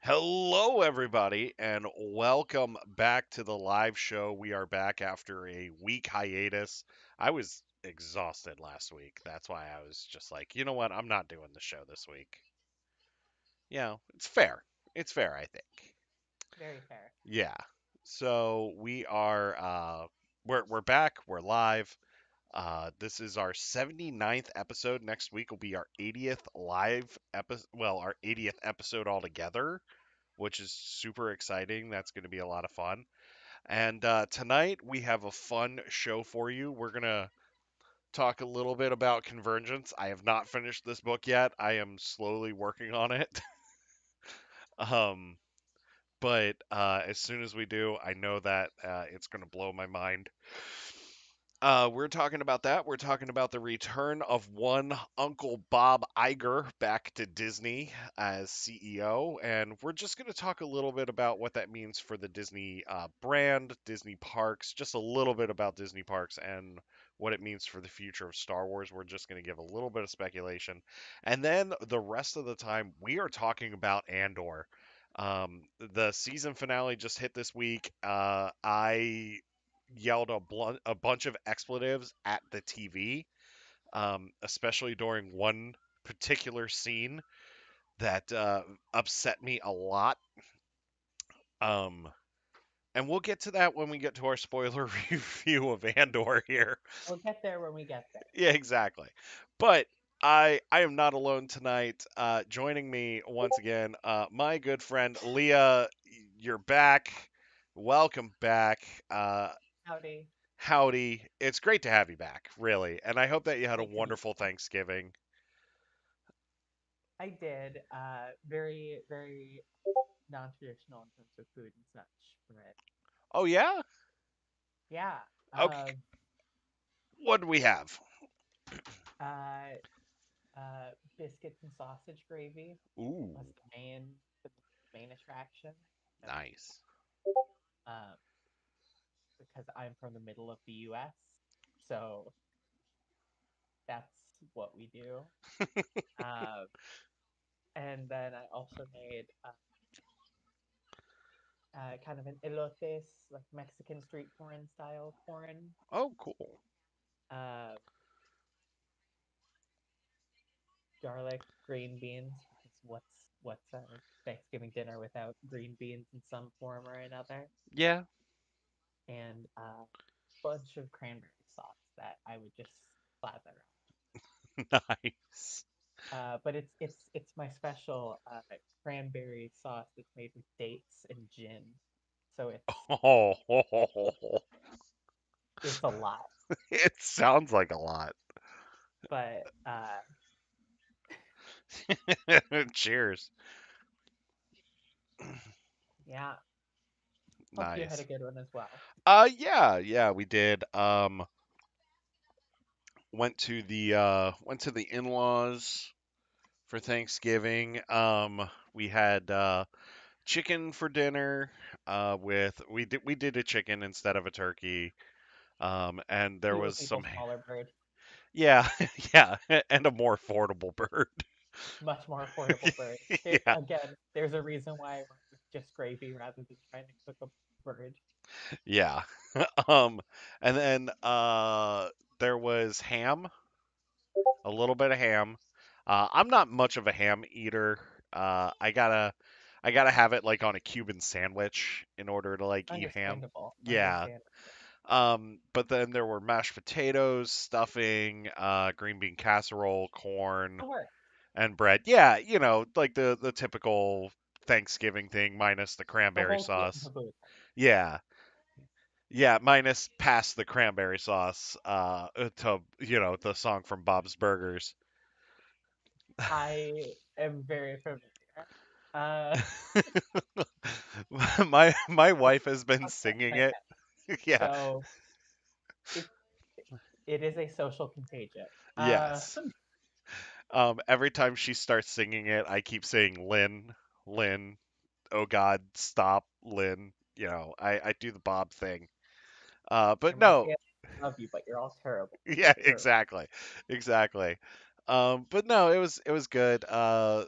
Hello, everybody, and welcome back to the live show. We are back after a week hiatus. I was exhausted last week. That's why I was just like, you know what? I'm not doing the show this week. It's fair. It's fair, I think. Very fair. Yeah. So we're back. We're live. This is our 79th episode. Next week will be our 80th live episode. Well, our 80th episode altogether, which is super exciting. That's going to be a lot of fun. And tonight we have a fun show for you. We're going to talk a little bit about Convergence. I have not finished this book yet. I am slowly working on it. um, but as soon as we do, I know that it's going to blow my mind. We're talking about that. We're talking about the return of one Uncle Bob Iger back to Disney as CEO. And we're just going to talk a little bit about what that means for the Disney brand, Disney parks, just a little bit about Disney parks and what it means for the future of Star Wars. We're just going to give a little bit of speculation. And then the rest of the time, we are talking about Andor. The season finale just hit this week. I yelled a bunch of expletives at the TV, especially during one particular scene that upset me a lot. Um, and we'll get to that when we get to our spoiler review of Andor here. We'll get there when we get there. Yeah, exactly. But I am not alone tonight. Joining me once again, my good friend Leah. You're back. Welcome back. Howdy. Howdy. It's great to have you back, really. And I hope that you had a Great to be wonderful back. Thanksgiving. I did. Very, very non-traditional in terms of food and such. But Oh, yeah? yeah. Okay. Uh, What do we have? uh, Biscuits and sausage gravy Ooh, was the main attraction. And, nice. um, because I'm from the middle of the U.S., so that's what we do. Uh, and then I also made kind of an elotes, like Mexican street corn style corn, Oh, cool. uh, garlic, green beans. Because what's a Thanksgiving dinner without green beans in some form or another? Yeah, And a bunch of cranberry sauce that I would just slather nice. on. But it's my special cranberry sauce that's made with dates and gin, so Oh, it's a lot. it sounds like a lot. But Cheers. yeah, hope you had a Nice. good one as well. Yeah, we did. Went to the in-laws for Thanksgiving. We had chicken for dinner. With we did a chicken instead of a turkey. And there Fewer was some, people, smaller bird. yeah, yeah, and a more affordable bird. Much more affordable bird. Yeah, Again, there's a reason why I went with just gravy rather than trying to cook a bird. yeah. Um, and then there was ham, a little bit of ham. I'm not much of a ham eater. I gotta have it like on a Cuban sandwich in order to like eat ham. Understandable. Yeah. Understandable. But then there were mashed potatoes, stuffing, green bean casserole, corn, The work. and bread. Yeah, like the typical Thanksgiving thing minus the The cranberry whole kit and sauce. caboodle. Yeah. Yeah, minus past the cranberry sauce to the song from Bob's Burgers. I am very familiar. Uh, My wife has been a fan, singing fan. it. Yeah. So it it is a social contagion. Yes. Every time she starts singing it, I keep saying Lynn, Lynn, oh God, stop, Lynn. I do the Bob thing. But you're my no, family. I love you, but you're all terrible. yeah, Terrible. exactly, exactly. But no, it was good.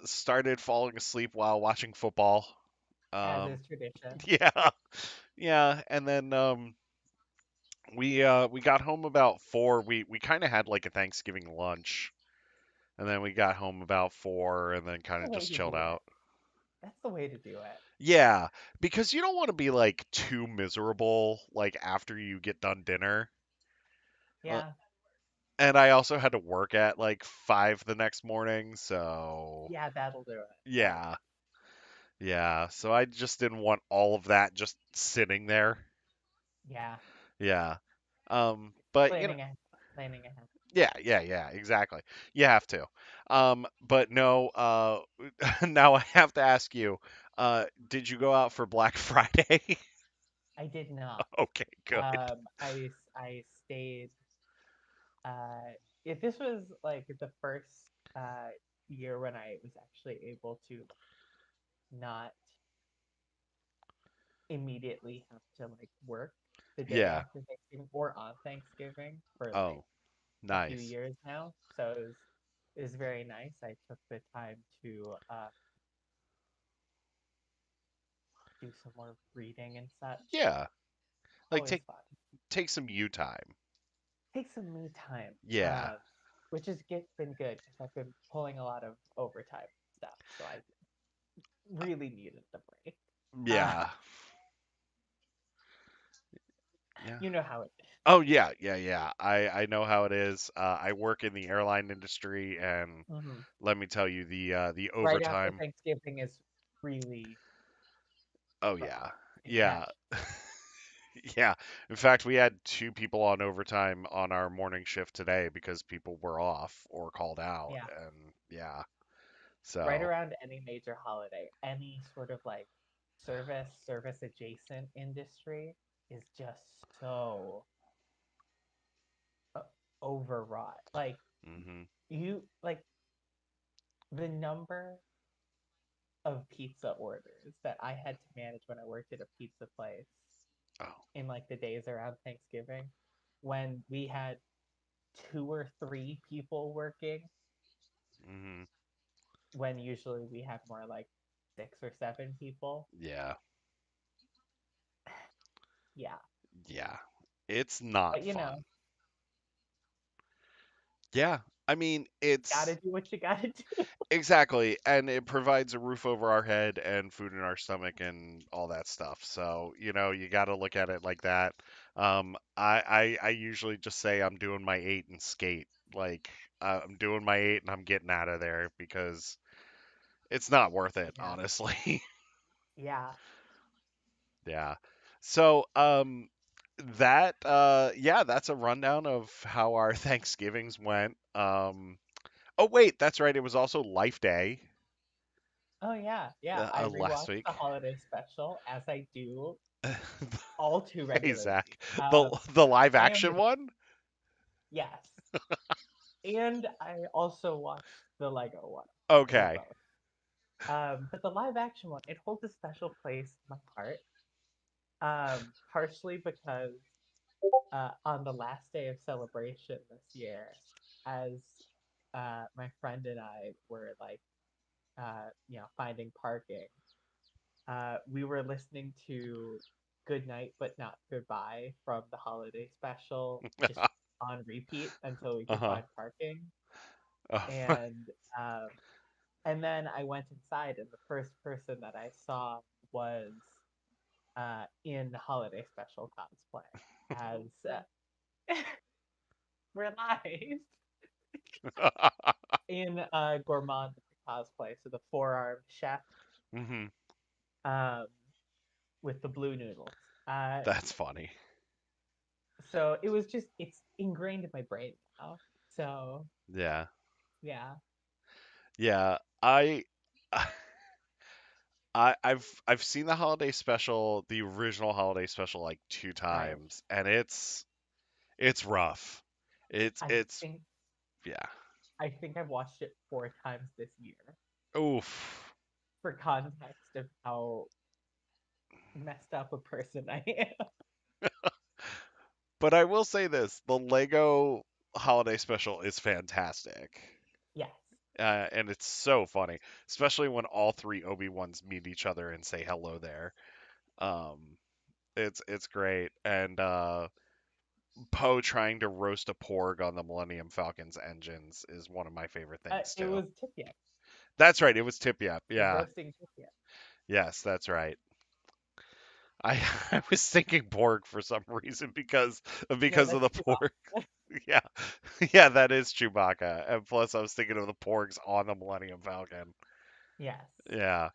Started falling asleep while watching football. as Um, is tradition. yeah, yeah, and then we got home about 4. We kind of had like a Thanksgiving lunch, and then we got home about 4, and then That's kind the of way just to chilled do it. out. That's the way to do it. Yeah, because you don't want to be like too miserable like after you get done dinner. Uh, Yeah. and I also had to work at like 5 the next morning, so Yeah, that'll do it. That'll yeah. Yeah, so I just didn't want all of that just sitting there. Yeah. Yeah. But Planning ahead. Planning ahead. yeah, yeah, yeah, exactly. You have to. But no, now I have to ask you, did you go out for Black Friday? I did not. Okay, good. I stayed. Uh, if this was like the first year when I was actually able to not immediately have to like work the day Yeah. after Thanksgiving or on Thanksgiving for like Oh, a few nice. years now. So it was very nice. I took the time to do some more reading and such. Yeah. Like Always take fun. take some you time. Take some me time, Yeah. which has been good because I've been pulling a lot of overtime stuff. So I really needed the break. Uh, Yeah. Yeah. you know how it is. Oh yeah, yeah, yeah. I know how it is. I work in the airline industry, and Mm-hmm. let me tell you, the Right after overtime. Thanksgiving is really Oh rough. yeah, Yeah, yeah, yeah. In fact, we had 2 people on overtime on our morning shift today because people were off or called out, yeah. and yeah. Right So, around any major holiday, any sort of like service adjacent industry is just so uh, overwrought. Like hmm. you like the number of pizza orders that I had to manage when I worked at a pizza place Oh, in like the days around Thanksgiving when we had two or three people working hmm. when usually we have more like six or seven people. Yeah, Yeah. yeah. It's not But fun. Yeah, I mean, it's gotta do what you gotta do. exactly, and it provides a roof over our head and food in our stomach and all that stuff. So, you got to look at it like that. I usually just say I'm doing my 8 and skate. Like, I'm doing my 8 and I'm getting out of there because it's not worth it, Yeah. honestly. Yeah. Yeah. So, yeah, that's a rundown of how our Thanksgivings went. Oh wait, that's right. It was also Life Day Oh yeah. Yeah. I last rewatched the week. holiday special as I do all too Hey regularly. Zach, the live I am action the one. yes. And I also watched the Lego one or Okay. both. But the live action one, it holds a special place in my heart. Partially because on the last day of celebration this year, as my friend and I were like, finding parking, we were listening to "Good Night but Not Goodbye" from the holiday special, just on repeat until we could Uh-huh. find parking. Oh, And um, and then I went inside, and the first person that I saw was in holiday special cosplay as we're live in gourmand cosplay, so the four-armed chef hmm. um, with the blue noodles. Uh, That's funny. so it's ingrained in my brain now. So Yeah. yeah, Yeah. I've seen the holiday special, the original holiday special, like 2 right. times, and it's rough. It's I it's think yeah. I think I've watched it four times this year Oof. for context of how messed up a person I am. But I will say this, the Lego holiday special is fantastic. Yes. and it's so funny, especially when all three Obi-Wans meet each other and say hello there. Um, it's great, and Poe trying to roast a porg on the Millennium Falcon's engines is one of my favorite things It too. was Tip Yip. That's right, it was Tip Yap. He was Yeah, roasting Tip Yip. yes, that's right. I I was thinking porg for some reason No, because of that's the porg. Chewbacca. Yeah, yeah, that is Chewbacca, and plus I was thinking of the porgs on the Millennium Falcon. Yes. Yeah.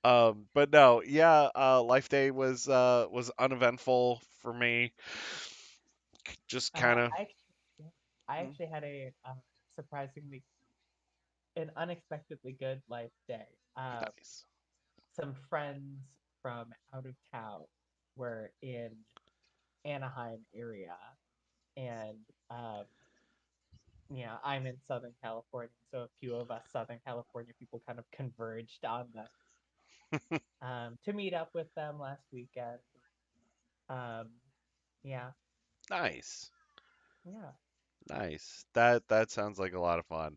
But no, yeah, Life Day was uneventful for me. Just kind of I actually, yeah, I actually had a surprisingly an unexpectedly good life day. nice. Some friends from out of town were in Anaheim area, and I'm in Southern California, so a few of us Southern California people kind of converged on the to meet up with them last weekend. Um, yeah, Nice. yeah, Nice. That sounds like a lot of fun.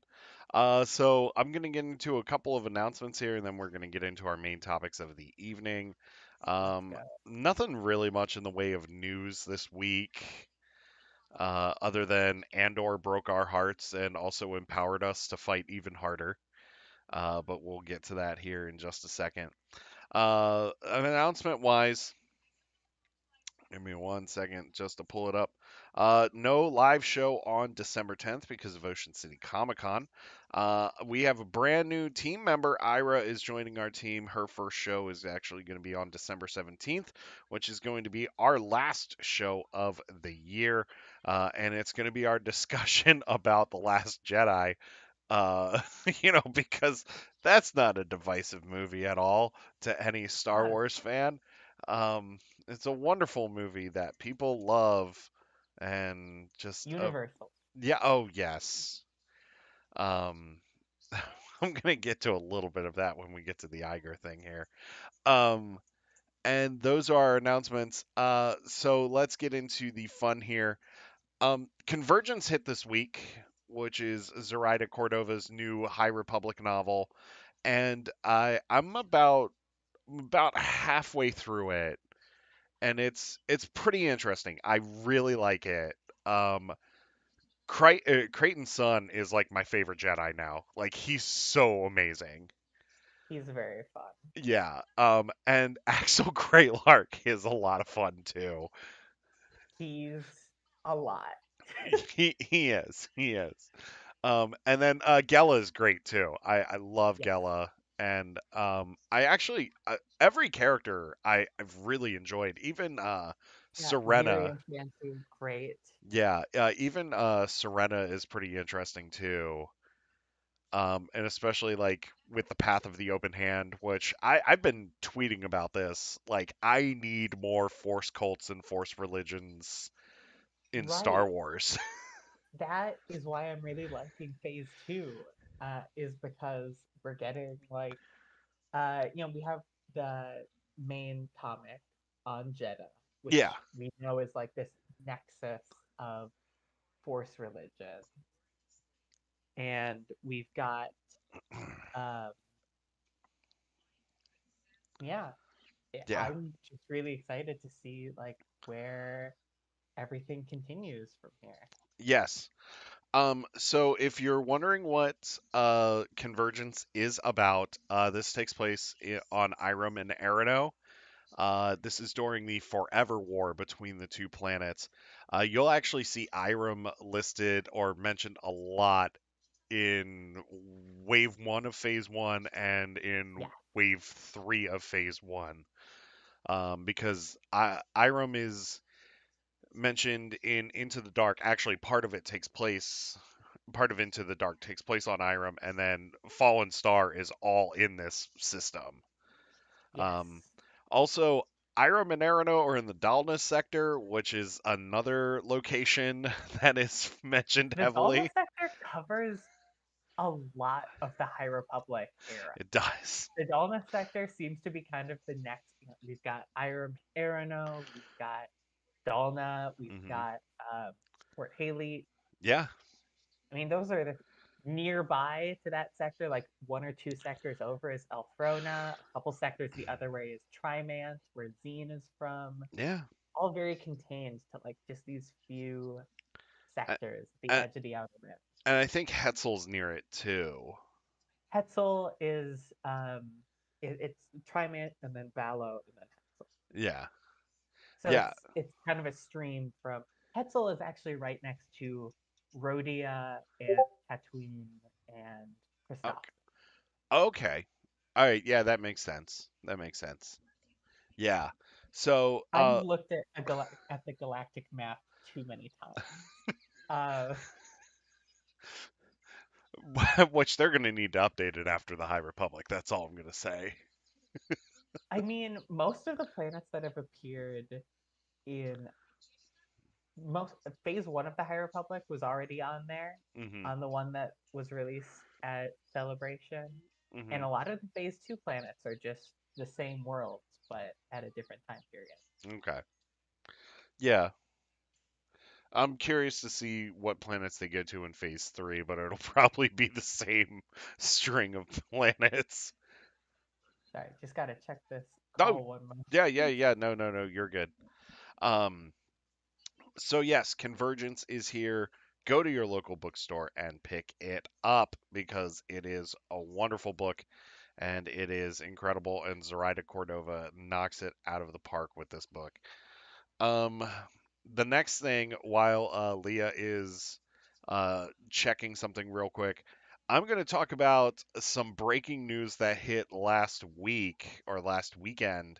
So I'm gonna get into a couple of announcements here, and then we're gonna get into our main topics of the evening. let's go. Nothing really much in the way of news this week, other than Andor broke our hearts and also empowered us to fight even harder. But we'll get to that here in just a second. An announcement wise, give me one second just to pull it up. No live show on December 10th because of Ocean City Comic Con. We have a brand new team member. Ira is joining our team. Her first show is actually going to be on December 17th, which is going to be our last show of the year. And it's going to be our discussion about The Last Jedi, uh, because that's not a divisive movie at all to any Star Not at Wars all. fan. Um, it's a wonderful movie that people love, and just Universal. yeah, oh yes. Um, I'm gonna get to a little bit of that when we get to the Iger thing here. Um, and those are our announcements. So let's get into the fun here. Convergence hit this week, which is Zoraida Cordova's new High Republic novel, and I'm about halfway through it, and it's pretty interesting. I really like it. Um, Creighton's son is like my favorite Jedi now. Like he's so amazing. He's very fun. Yeah. And Axel Greylark is a lot of fun too. He's a lot. He is. And then Gela is great too. I love Yes. Gela, and I actually every character I've really enjoyed. Even Yeah, Ziri Serena. and Fianzu, great. Yeah, even Serena is pretty interesting too. And especially like with the Path of the Open Hand, which I've been tweeting about this. Like I need more Force cults and Force religions in Star Right. Wars. That is why I'm really liking Phase Two. Is because we're getting like we have the main comic on Jeddah, Yeah. which we know is like this nexus of Force religion, and we've got um yeah, Yeah. I'm just really excited to see like where everything continues from here. Yes. So if you're wondering what Convergence is about, this takes place on Irem and Arano. This is during the Forever War between the two planets. You'll actually see Irem listed or mentioned a lot in Wave 1 of Phase 1 and in Yeah. Wave 3 of Phase 1. Because Irem is mentioned in Into the Dark. Actually, part of Into the Dark takes place on Irem, and then Fallen Star is all in this system. Um, Yes. Also, Irem and Arano are in the Dalna sector, which is another location that is mentioned The Dalma heavily. sector covers a lot of the High Republic era. It does. The Dalna sector seems to be kind of the next. We've got Iram Arano, we've got Dalna, we've Hmm. got Port Haley. Yeah. I mean, those are nearby to that sector, like one or two sectors over, is Elthrona. A couple sectors the other way is Trimant, where Zine is from. Yeah. All very contained to like just these few A- sectors at the And, edge of the outer rim. and I think Hetzel's near it too. Hetzel is it's Trimant and then Vallow and then Hetzel. Yeah. So Yeah. it's kind of a stream from Hetzel is actually right next to Rhodia and Tatooine and Kristoff. Okay. Okay. All right. Yeah, that makes sense. That makes sense. Yeah. So, I've looked at at the galactic map too many times. Uh, which they're going to need to update it after the High Republic. That's all I'm going to say. I mean, most of the planets that have appeared in most phase one of the High Republic was already on there, Mhm. on the one that was released at Celebration, and Mhm. a lot of the phase two planets are just the same worlds but at a different time period. Okay. Yeah. I'm curious to see what planets they get to in phase 3, but it'll probably be the same string of planets. Sorry, just gotta check this Oh, call one more. yeah, yeah, yeah. No, no, no, you're good. Um so yes, Convergence is here. Go to your local bookstore and pick it up because it is a wonderful book and it is incredible, and Zoraida Cordova knocks it out of the park with this book. Um, the next thing, while Leah is checking something real quick, I'm going to talk about some breaking news that hit last week or last weekend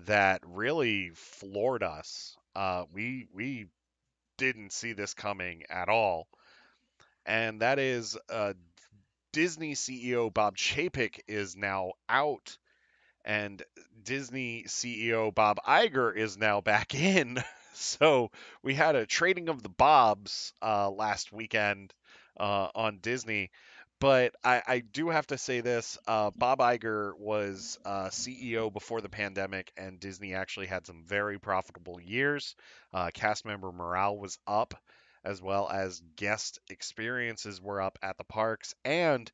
that really floored us. We didn't see this coming at all, and that is Disney CEO Bob Chapek is now out and Disney CEO Bob Iger is now back in. So we had a trading of the Bobs last weekend on Disney. But I do have to say this: Bob Iger was CEO before the pandemic, and Disney actually had some very profitable years. Cast member morale was up, as well as guest experiences were up at the parks, and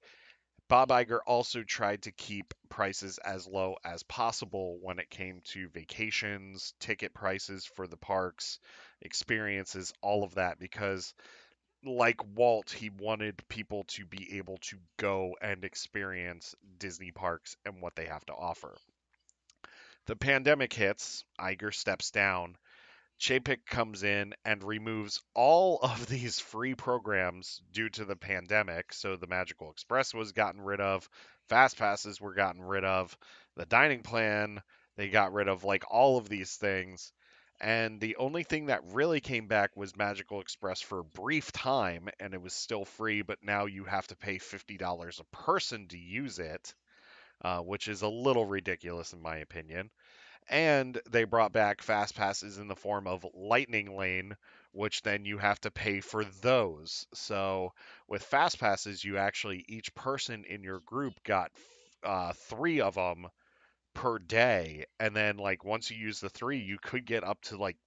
Bob Iger also tried to keep prices as low as possible when it came to vacations, ticket prices for the parks, experiences, all of that, because like Walt, he wanted people to be able to go and experience Disney parks and what they have to offer. The pandemic hits, Iger steps down, Chapek comes in and removes all of these free programs due to the pandemic. So the Magical Express was gotten rid of, Fast Passes were gotten rid of, the dining plan, they got rid of like all of these things. And the only thing that really came back was Magical Express for a brief time, and it was still free, but now you have to pay $50 a person to use it, which is a little ridiculous in my opinion. And they brought back fast passes in the form of Lightning Lane, which then you have to pay for those. So with fast passes, you actually each person in your group got three of them per day, and then like once you use the three, you could get up to like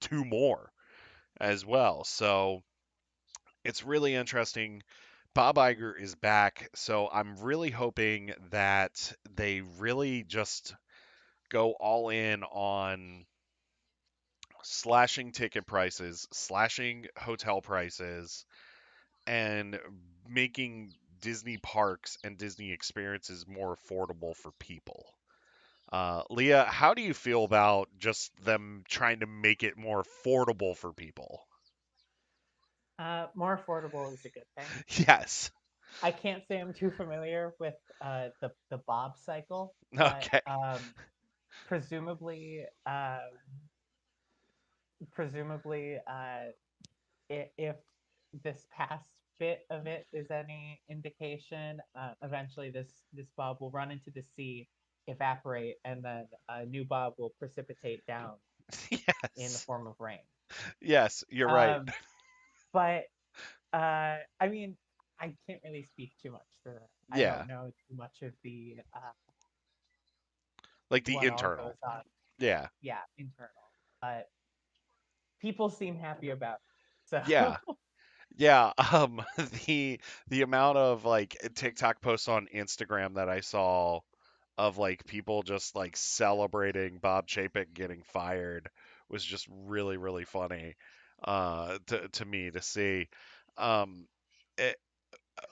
two more as well. So it's really interesting. Bob Iger is back, so I'm really hoping that they really just go all in on slashing ticket prices, slashing hotel prices, and making Disney parks and Disney experiences more affordable for people. Leah, how do you feel about just them trying to make it more affordable for people? More affordable is a good thing. Yes. I can't say I'm too familiar with the Bob cycle, but Okay. presumably, presumably, if this past bit of it is any indication, eventually this Bob will run into the sea, evaporate, and then a new Bob will precipitate down in the Yes. form of rain. Yes, you're right. Um, but I mean, I can't really speak too much to that. I Yeah. don't know too much of the Like the what all goes internal. on. Yeah. Yeah, internal. But people seem happy about it. So Yeah. Yeah, the the amount of like TikTok posts on Instagram that I saw of like people just like celebrating Bob Chapek getting fired was just really really funny to me to see. Um it,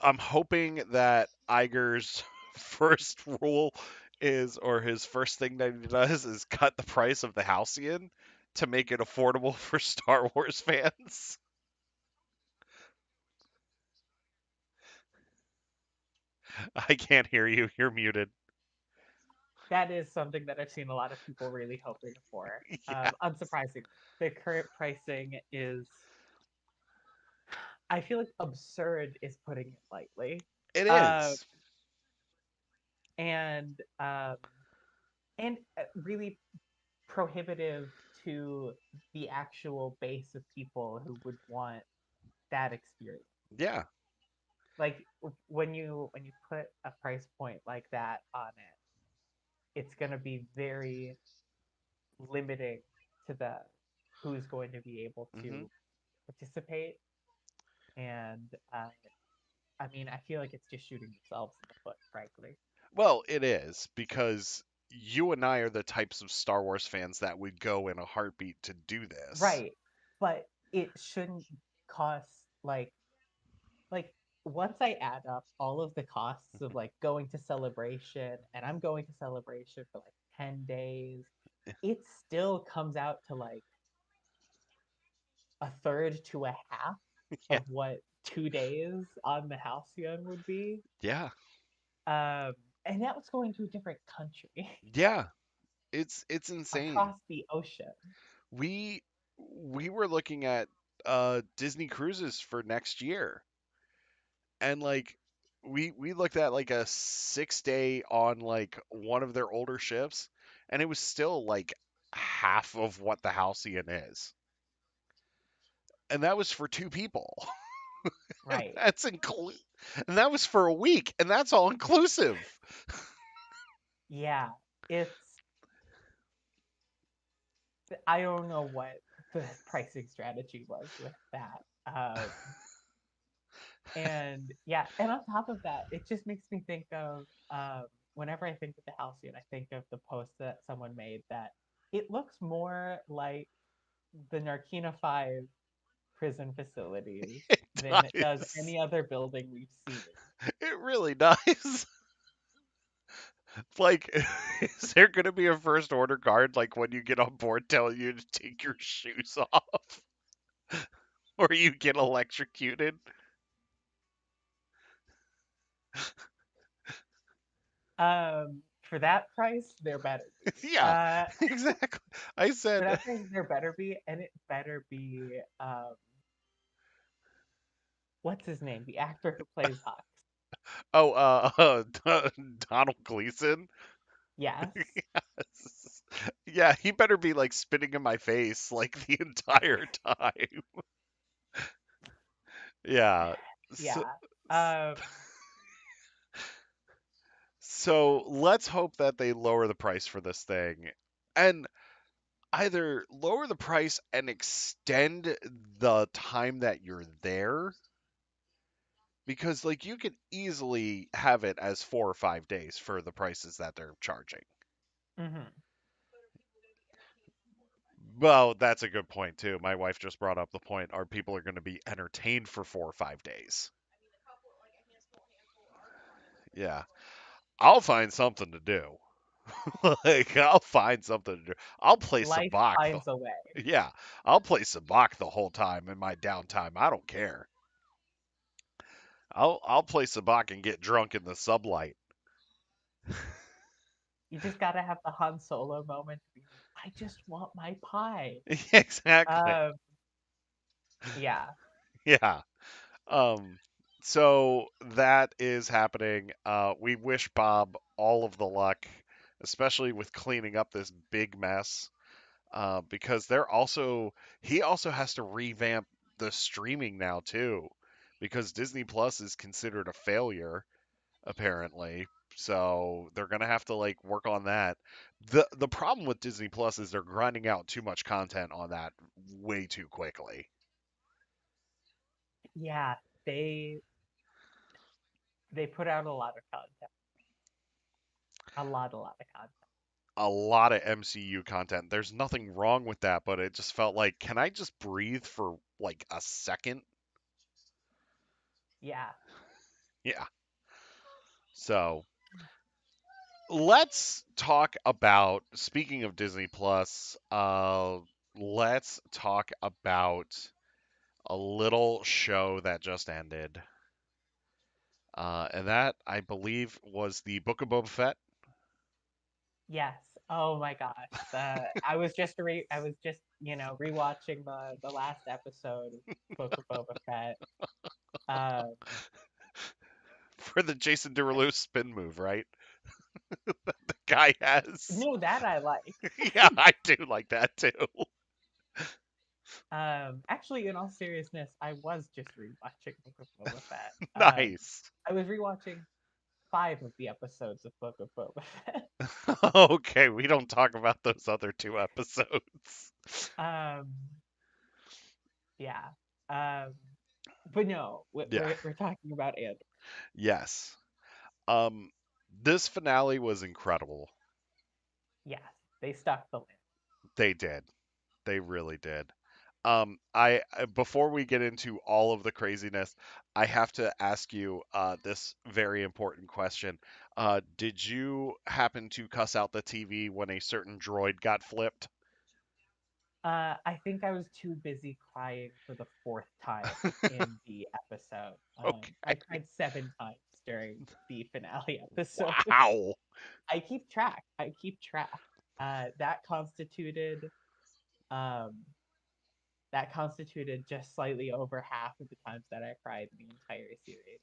I'm hoping that Iger's first rule is, or his first thing that he does is cut the price of the Halcyon to make it affordable for Star Wars fans. I can't hear you. You're muted. That is something that I've seen a lot of people really hoping for. Yeah, Unsurprisingly, the current pricing is, I feel like, absurd is putting it lightly. it Um, is. and really prohibitive to the actual base of people who would want that experience. Yeah. Like when you put a price point like that on it, it's going to be very limiting to the who's going to be able Hmm. to participate. And I mean, I feel like it's just shooting themselves in the foot, frankly. Well, it is because you and I are the types of Star Wars fans that would go in a heartbeat to do this. Right, but it shouldn't cost like once I add up all of the costs of like going to celebration, and I'm going to celebration for like 10 days, it still comes out to like a third to a half Yeah. of what 2 days on the Halcyon would be. Yeah. Um, and that was going to a different country Yeah. It's insane. across the ocean. We we were looking at Disney cruises for next year, and like we looked at like a 6 day on like one of their older ships, and it was still like half of what the Halcyon is, and that was for two people. And Right. and that was for a week, and that's all inclusive. Yeah. It's, I don't know what the pricing strategy was with that. And yeah, and on top of that, it just makes me think of whenever I think of the Halcyon, I think of the post that someone made that it looks more like the Narkina 5 prison facilities It than it does does. any other building we've seen. It really does. Like, is there going to be a first order guard like when you get on board telling you to take your shoes off or you get electrocuted? For that price, there better be. Yeah, exactly. I For said, that price, there better be, and it better be what's his name? The actor who plays Hux. oh, Donald Gleason. Yes. Yeah, he better be like spitting in my face like the entire time. Yeah. So, Yeah. Um, so let's hope that they lower the price for this thing. And either lower the price and extend the time that you're there, because like you could easily have it as 4 or 5 days for the prices that they're charging. mhm. Well, that's a good point too. My wife just brought up the point: are people are going to be entertained for 4 or 5 days? Yeah, I'll find something to do. Like I'll find something to do. I'll play Life sabacc. finds a way. Yeah, I'll play sabacc the whole time in my downtime. I don't care. I'll play sabacc and get drunk in the sublight. You just gotta have the Han Solo moment to be like, I just want my pie. Exactly. Um, yeah. Yeah. Um, so that is happening. We wish Bob all of the luck, especially with cleaning up this big mess. Because he also has to revamp the streaming now too, because Disney Plus is considered a failure apparently. So they're gonna have to like work on that. The problem with Disney Plus is they're grinding out too much content on that way too quickly. Yeah, they they put out a lot of content. A lot of content. A lot of MCU content. There's nothing wrong with that, but it just felt like, can I just breathe for like a second? Yeah. Yeah. So let's talk about, speaking of Disney Plus, let's talk about a little show that just ended. And that, I believe, was the Book of Boba Fett. Yes. Oh my gosh. I was just, rewatching the last episode of Book of Boba Fett. Um For the Jason Derulo spin move, right? The guy has. no, that I like. Yeah, I do like that too. Actually, in all seriousness, I was just rewatching Book of Boba Fett. Nice. I was rewatching 5 of the episodes of Book of Boba Fett. Okay, we don't talk about those other two episodes. Um, yeah. Um, but no, Yeah. we're talking about Andor. Yes. Um, this finale was incredible. Yes, they stuck the landing. They did. They really did. Before we get into all of the craziness, I have to ask you this very important question. Did you happen to cuss out the TV when a certain droid got flipped? I think I was too busy crying for the fourth time in the episode. I Okay. cried 7 times during the finale episode. Wow. I keep track. I keep track. That constituted um, that constituted just slightly over half of the times that I cried in the entire series.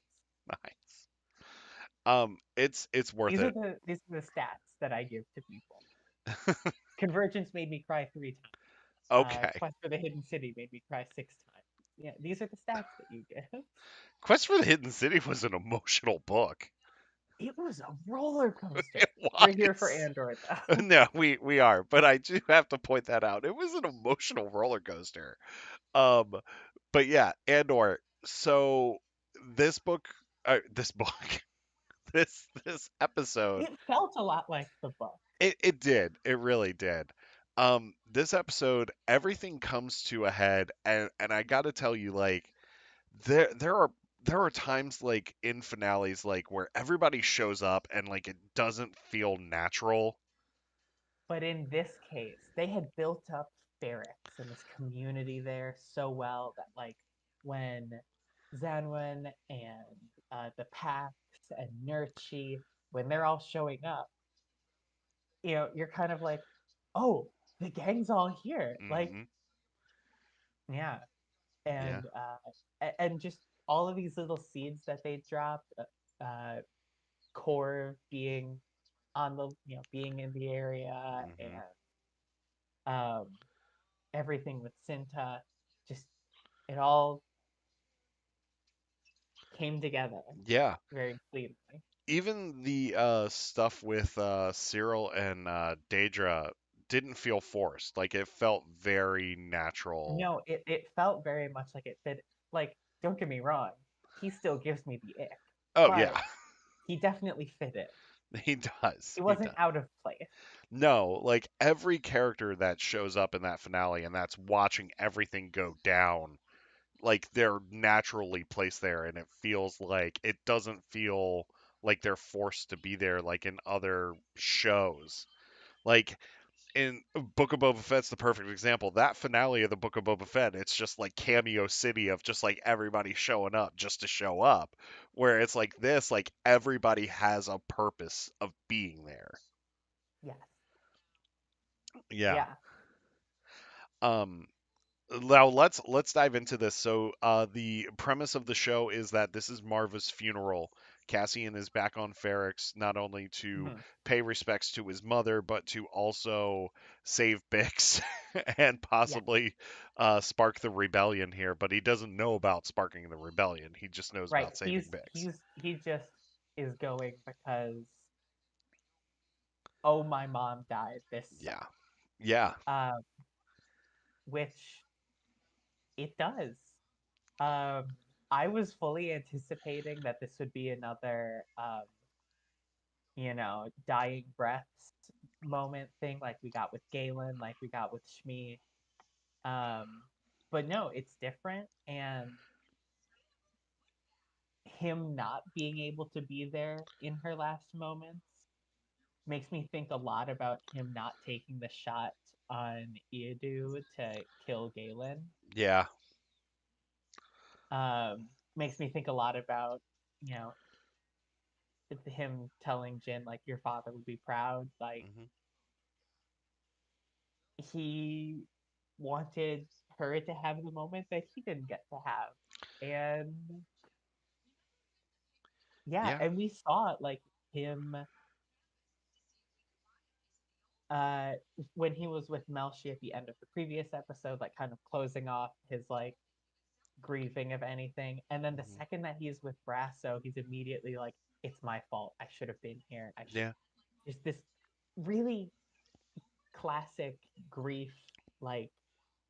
Nice. It's worth These are it. the stats that I give to people. Convergence made me cry 3 times. Okay. Quest for the Hidden City made me cry 6 times. Yeah, these are the stats that you give. Quest for the Hidden City was an emotional book. It was a roller It coaster. We're here for was. Andor though. No, we are, but I do have to point that out. It was an emotional roller coaster. Um, but yeah, Andor. So this book, this episode, It felt a lot like the book. it did, it really did. This episode, everything comes to a head, and I got to tell you, like there are times like in finales like where everybody shows up and like it doesn't feel natural. But in this case, they had built up Ferrex and this community there so well that, like, when Zanwen and the Pax and Nurchi, when they're all showing up, you're kind of like, oh, the gang's all here. Like, Hmm. yeah. Yeah. And just all of these little seeds that they dropped, core being on the being in the area, Hmm. and everything with Cinta, just it all came together Yeah. very cleanly. Even the stuff with Cyril and Daedra didn't feel forced. Like it felt very natural. No, it felt very much like it fit. Like, don't get me wrong, he still gives me the ick, Oh but yeah, he definitely fit it. he does. It He wasn't does. out of place. No, like every character that shows up in that finale and that's watching everything go down, like they're naturally placed there and it feels like it doesn't feel like they're forced to be there like in other shows. Like in Book of Boba Fett's the perfect example. That finale of the Book of Boba Fett, it's just like cameo city of just like everybody showing up just to show up. Where it's like this, like everybody has a purpose of being there. Yes, Yeah. yeah. Um Now let's dive into this. So the premise of the show is that this is Marva's funeral. Cassian is back on Ferrix not only to Mhm. pay respects to his mother, but to also save Bix and Yeah, possibly spark the rebellion here. But he doesn't know about sparking the rebellion. He just knows right. about saving Bix. He just is going because, oh, my mom died. This sucks. Yeah, yeah, Which it does. Um, I was fully anticipating that this would be another dying breaths moment thing like we got with Galen, like we got with Shmi. Um, but no, it's different, and him not being able to be there in her last moments makes me think a lot about him not taking the shot on Eadu to kill Galen. Yeah. Makes me think a lot about, you know, him telling Jin like your father would be proud. Like Hmm. he wanted her to have the moment that he didn't get to have. And yeah, Yeah. and we saw it like him uh when he was with Melshi at the end of the previous episode, like kind of closing off his like grieving of anything. And then the Hmm. second that he's with Brasso, he's immediately like, it's my fault. I should have been here. I should Yeah. There's this really classic grief like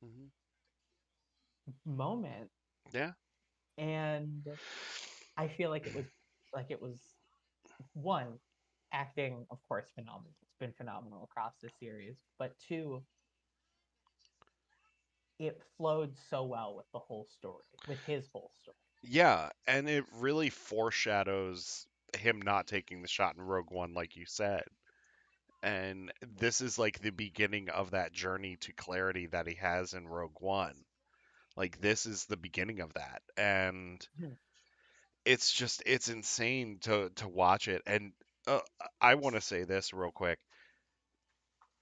Hmm. moment. Yeah. And I feel like it was one, acting, of course, phenomenal. It's been phenomenal across the series. But two, it flowed so well with the whole story, with his whole story. Yeah, and it really foreshadows him not taking the shot in Rogue One, like you said. And this is like the beginning of that journey to clarity that he has in Rogue One. Like this is the beginning of that. And Mhm. it's insane to watch it. And uh, I want to say this real quick.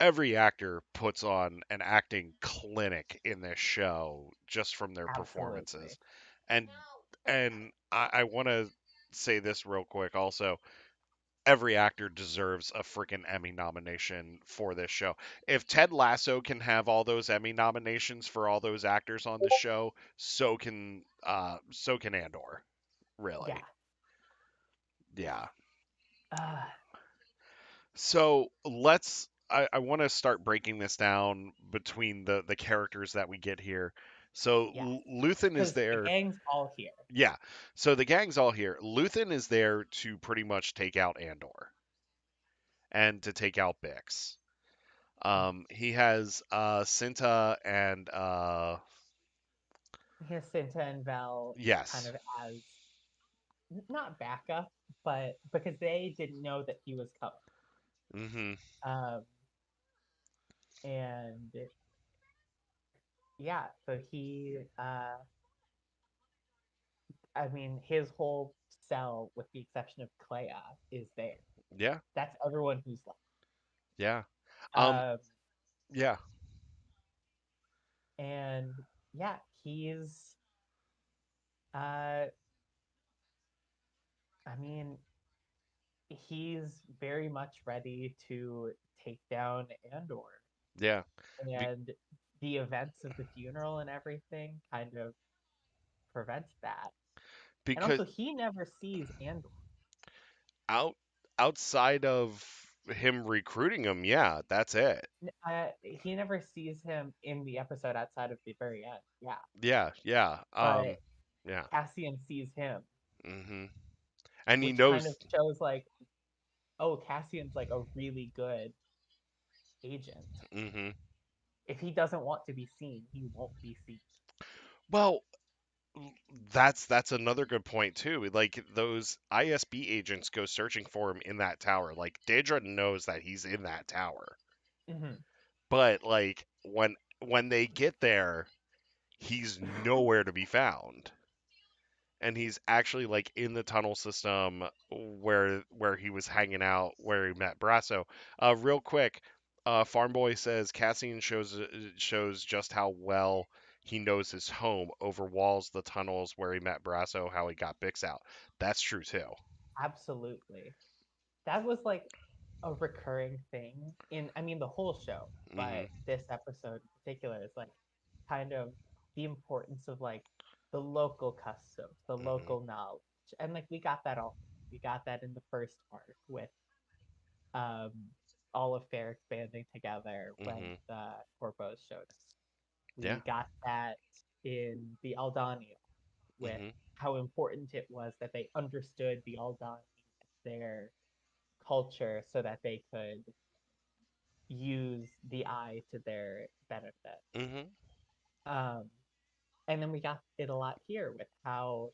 Every actor puts on an acting clinic in this show just from their Absolutely. performances. And I want to say this real quick also. Every actor deserves a freaking Emmy nomination for this show. If Ted Lasso can have all those Emmy nominations for all those actors on the show, so can Andor. Yeah. Really. Yeah. Uh, So I want to start breaking this down between the characters that we get here. So yes. Luthen is Because the there. gang's all here. Yeah. So the gang's all here. Luthen is there to pretty much take out Andor and to take out Bix. He has Cinta and Jacinta and Val kind yes. of as not backup, but because they didn't know that he was coming. Mhm. Um, and yeah, so I mean, his whole cell, with the exception of Clea, is there. Yeah. That's everyone who's left. Yeah. Um Um, yeah. and yeah, uh, I mean, he's very much ready to take down Andor. Yeah. Be- And the events of the funeral and everything kind of prevents that. And because also, he never sees Andor. out outside of him recruiting him, yeah, that's it. He never sees him in the episode outside of the very end. Yeah, Yeah, yeah. but Yeah. Cassian sees him, Mhm. And he which kind of knows. shows like, oh, Cassian's like a really good agent. Mhm. If he doesn't want to be seen, he won't be seen. Well, that's another good point too. Like those ISB agents go searching for him in that tower. Like Daedra knows that he's in that tower. Hmm. But like when they get there, he's nowhere to be found. And he's actually like in the tunnel system where he was hanging out, where he met Brasso. Real quick, Farm Boy says Cassian shows just how well he knows his home, over walls, the tunnels where he met Brasso, how he got Bix out. That's true too. Absolutely. That was like a recurring thing in, I mean, the whole show, Mhm. but this episode in particular is like kind of the importance of like the local customs, the Mhm. local knowledge. And like we got that all. We got that in the first arc with um all of Fair expanding together when Mhm. the Corpos showed us. Yeah. We got that in the Aldania with Mhm. how important it was that they understood the Aldani, their culture, so that they could use the eye to their benefit. Mhm. Um, and then we got it a lot here with how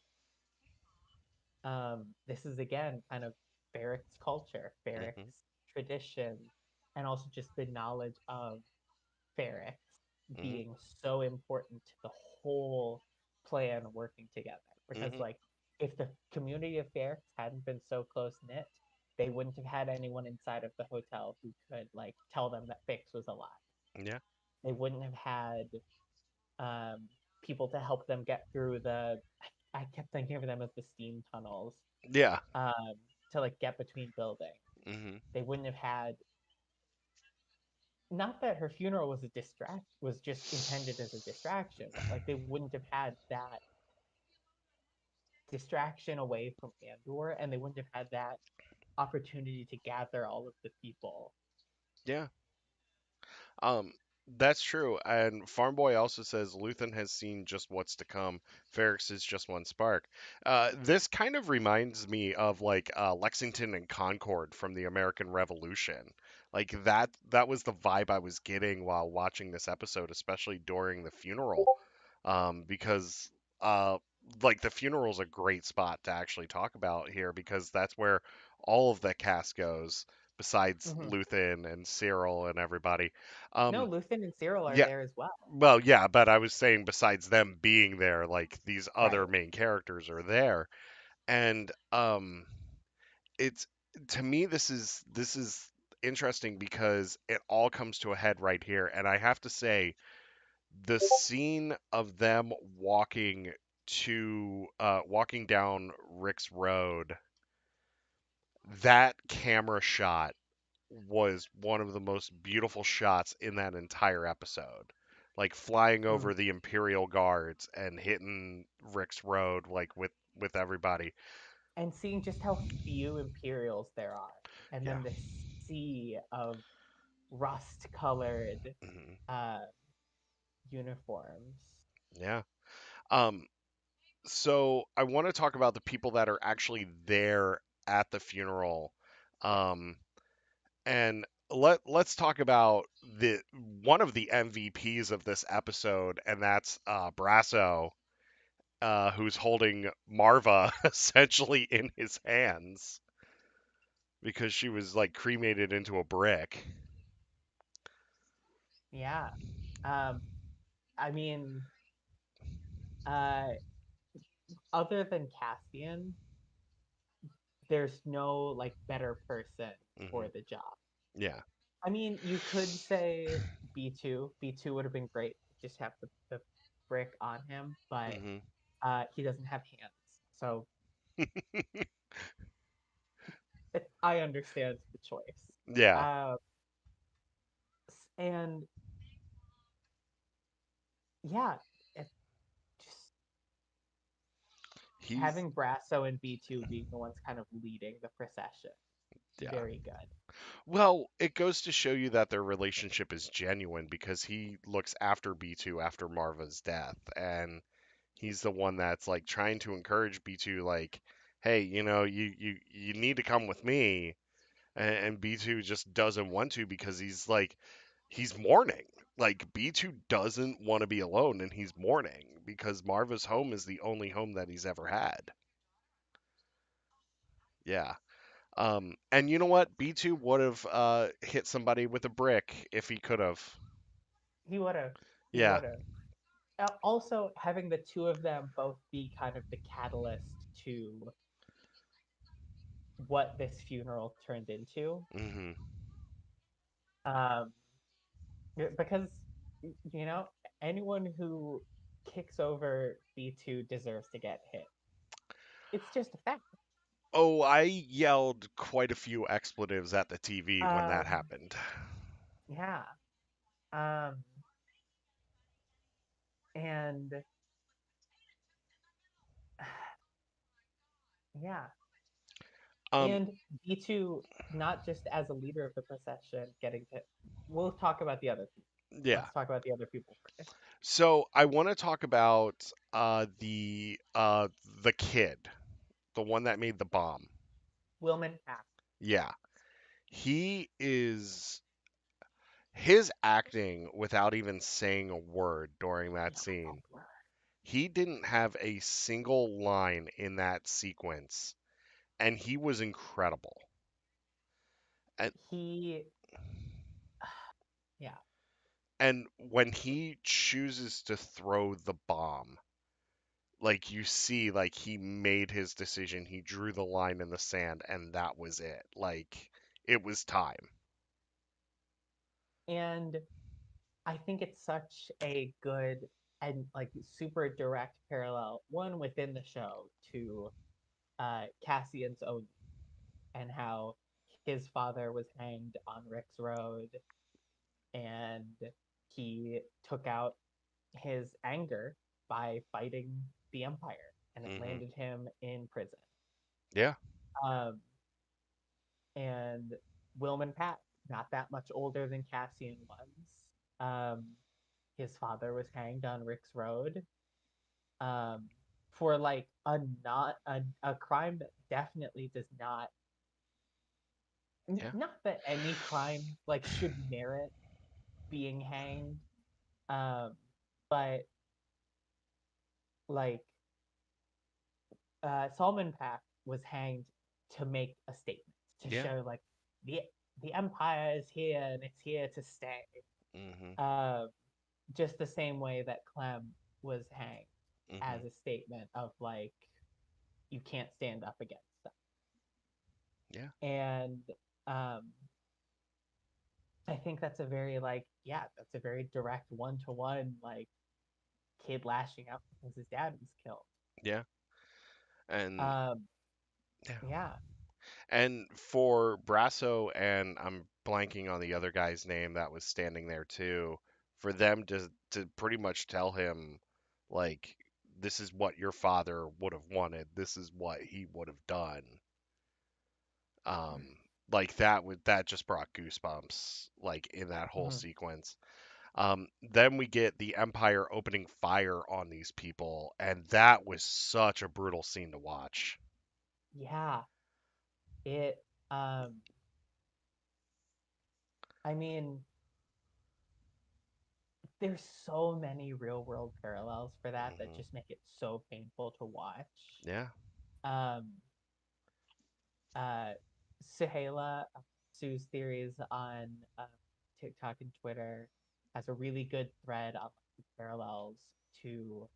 this is again kind of Barrick's culture, Mhm. Barrick's tradition, and also just the knowledge of Barracks Mhm. being so important to the whole plan working together. Because Mhm. like if the community of Barracks hadn't been so close knit, they wouldn't have had anyone inside of the hotel who could like tell them that Fix was alive. Yeah. They wouldn't have had um, people to help them get through the. I kept thinking of them as the steam tunnels Yeah. um, to like get between buildings. Mhm. They wouldn't have had, not that her funeral was a distract was just intended as a distraction, but like they wouldn't have had that distraction away from Andor, and they wouldn't have had that opportunity to gather all of the people. Yeah. Um, that's true. And Farm Boy also says Luthen has seen just what's to come. Ferrex is just one spark. This kind of reminds me of like Lexington and Concord from the American Revolution. Like that was the vibe I was getting while watching this episode, especially during the funeral. Because uh, like the funeral's a great spot to actually talk about here because that's where all of the cast goes besides Mm-hmm. Luthen and Cyril and everybody. No, Um, Luthen and Cyril are yeah, there as well. well, yeah, but I was saying besides them being there, like these other Right. main characters are there, and it's to me this is interesting because it all comes to a head right here, and I have to say the scene of them walking down Rick's Road, that camera shot was one of the most beautiful shots in that entire episode. Like flying Mm. over the Imperial Guards and hitting Rick's Road like with everybody. And seeing just how few Imperials there are, and Yeah. then this sea of rust-colored Hmm. uh, uniforms. Yeah. Um so I want to talk about the people that are actually there at the funeral. Yes. Um and let's talk about the one of the MVPs of this episode, and that's Brasso, who's holding Marva essentially in his hands because she was like cremated into a brick. Yeah. Um, I mean, uh, other than Caspian, there's no like better person Hmm. for the job. Yeah. I mean, you could say B2. B2 would have been great. Just have the brick on him, but Hmm. he doesn't have hands. So I understand the choice. Yeah. Uh, and yeah, it just He's having Brasso and B2 being the ones kind of leading the procession. yeah. Very good. Well, it goes to show you that their relationship is genuine because he looks after B2 after Marva's death, and he's the one that's like trying to encourage B2 like, hey, you need to come with me, and B2 just doesn't want to because he's mourning. Like B2 doesn't want to be alone and he's mourning because Marva's home is the only home that he's ever had. Yeah. And you know what? B2 would have hit somebody with a brick if he could have. He would have. He Yeah. would have. Also, having the two of them both be kind of the catalyst to what this funeral turned into. Hmm. Um, because, you know, anyone who kicks over B2 deserves to get hit. It's just a fact. Oh, I yelled quite a few expletives at the TV when that Um, happened. yeah. Um, and yeah. Um, And B2, not just as a leader of the procession, getting to. We'll talk about the other people. Yeah. Let's talk about the other people first. So I want to talk about the kid, the one that made the bomb. Wilman Pack. Yeah. He is his acting without even saying a word during that Not a scene. word. He didn't have a single line in that sequence, and he was incredible. And He, yeah, and when he chooses to throw the bomb, like you see, like he made his decision, he drew the line in the sand, and that was it. Like it was time. and I think it's such a good and like super direct parallel, one within the show to Cassian's own and how his father was hanged on Rick's Road and he took out his anger by fighting the Empire and it Hmm. landed him in prison. Yeah. Um, and Wilman Pat, not that much older than Cassian was. Um, his father was hanged on Rick's Road um, for like a crime that definitely does not Yeah. not that any crime like should merit being hanged, um, but like Salman Pack was hanged to make a statement to Yeah. show like the the empire is here and it's here to stay. Hmm. Uh, just the same way that Clem was hanged Hmm. as a statement of like you can't stand up against them. Yeah. And um, I think that's a very like yeah, that's a very direct one to one like kid lashing out because his dad was killed. Yeah. And Um, yeah. yeah. And for Brasso and I'm blanking on the other guy's name that was standing there too, for them to pretty much tell him like this is what your father would have wanted, this is what he would have done. Um like that just brought goosebumps like in that whole Mhm. sequence. Then we get the Empire opening fire on these people, and that was such a brutal scene to watch. Yeah, it I mean, there's so many real world parallels for that that Hmm. just make it so painful to watch. Yeah. Um, uh, Suhaila, Sue's theories on TikTok and Twitter, has a really good thread on the parallels to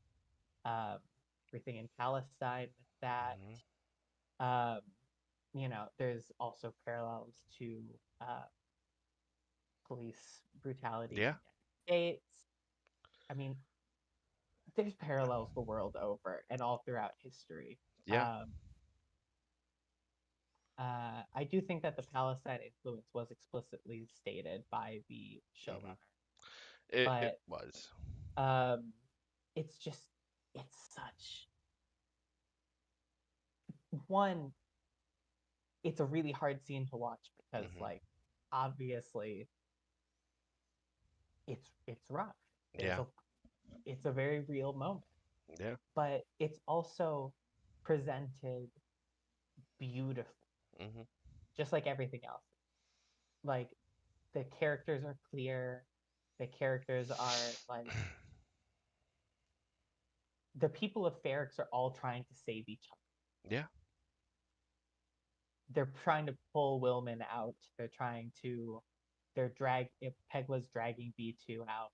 um, everything in Palestine with that. Hmm. Um, there's also parallels to uh, police brutality in Yeah. the United States. I mean, there's parallels the world over and all throughout history. Yeah. Um, I do think that the Palestine influence was explicitly stated by the Hmm. showrunner, It but was. um, it's just it's such one. It's a really hard scene to watch because Hmm. like obviously it's rough. There's Yeah. it's a very real moment, Yeah. but it's also presented beautifully, Hmm. just like everything else. Like the characters are clear, the characters are like the people of Ferrix are all trying to save each other. Yeah. They're trying to pull Willman out. They're drag if Peg was dragging B2 out.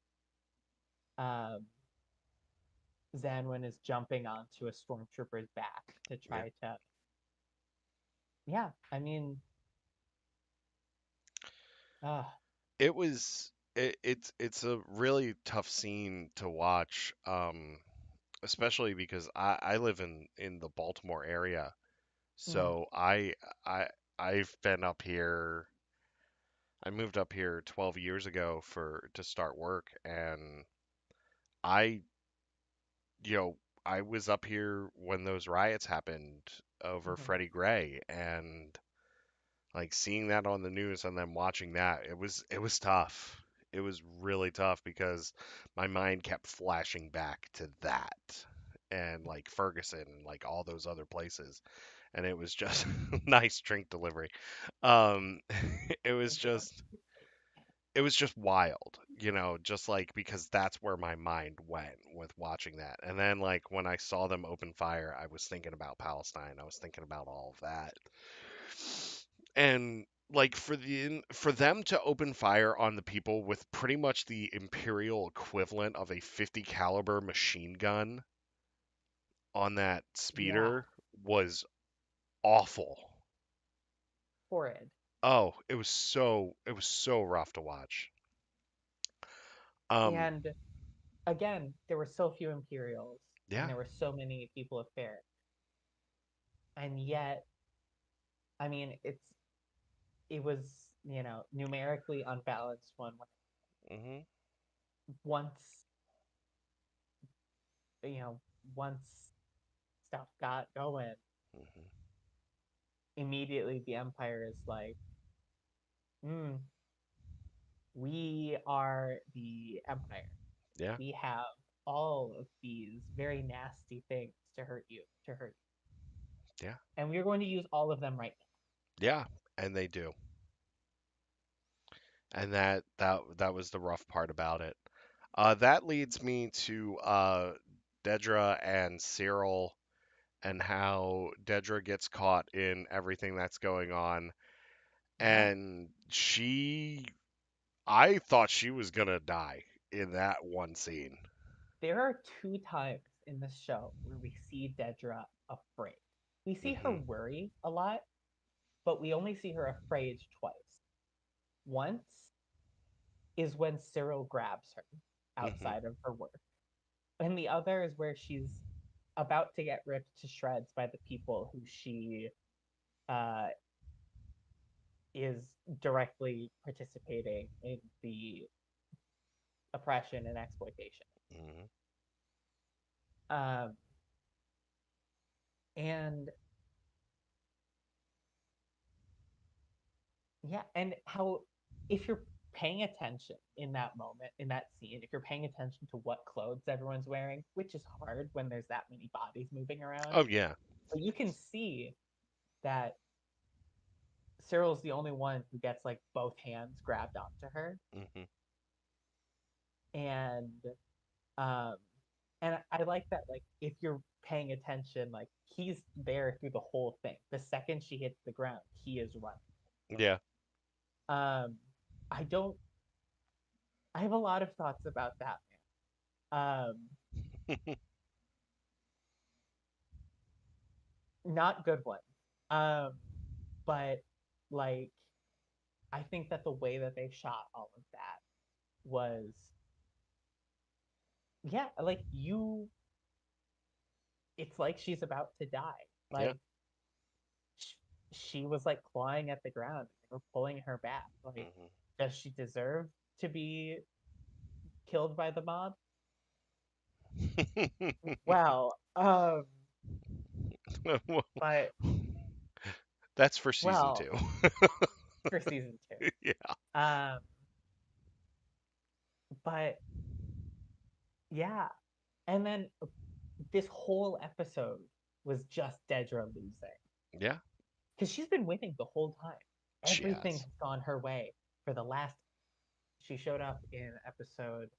Um Zanwin is jumping onto a stormtrooper's back to Yeah. try to yeah, I mean uh It's a really tough scene to watch, especially because I live in the Baltimore area. mhm, So I I've been up here. I moved up here 12 years ago for to start work, and I you know I was up here when those riots happened over mhm. Freddie Gray, and like seeing that on the news and then watching that, it was tough. It was really tough because my mind kept flashing back to that and like Ferguson and like all those other places. And it was just nice drink delivery. Um, it was Thank you. just it was just wild, just like because that's where my mind went with watching that. And then like when I saw them open fire, I was thinking about Palestine. I was thinking about all of that. And like for them to open fire on the people with pretty much the imperial equivalent of a 50 caliber machine gun on that Yeah, speeder was awful. horrid. Oh, it was so rough to watch. Um, And again, there were so few Imperials, and yeah. there were so many people of Fair, and yet, I mean, it was numerically unbalanced one. Hmm. Once you know once stuff got going, Hmm. immediately the Empire is like, mm, we are the Empire. Yeah. We have all of these very nasty things to hurt Yeah. you, and we're going to use all of them right Yeah. And they do. And that was the rough part about it. That leads me to Dedra and Cyril and how Dedra gets caught in everything that's going on. now. Yeah, And I thought she was gonna die in that one scene. there are two times in this show where we see Dedra afraid. We see her Hmm. worry a lot, but we only see her afraid twice. Once is when Cyril grabs her Hmm. outside of her work, and the other is where she's about to get ripped to shreds by the people who she uh, is directly participating in the oppression and exploitation. Hmm. Um, and yeah, and how if you're paying attention in that moment, in that scene, if you're paying attention to what clothes everyone's wearing, which is hard when there's that many bodies moving around, Oh yeah. but you can see that Cyril's the only one who gets like both hands grabbed onto her, Hmm. and um, and I like that. Like if you're paying attention, like he's there through the whole thing. The second she hits the ground, he is running. Yeah. Um, I don't. I have a lot of thoughts about that man. Not good ones. Um, but like I think that the way that they shot all of that was, yeah, like you it's like she's about to die. Yeah. Like sh- she was like clawing at the ground. They were pulling her back. Like, Hmm. does she deserve to be killed by the mob? Well, but That's for season well, two. for season two. Yeah. Um, but yeah, and then this whole episode was just Dedra losing Yeah. because she's been winning the whole time. She Everything has. has gone her way for the last. She showed up in episode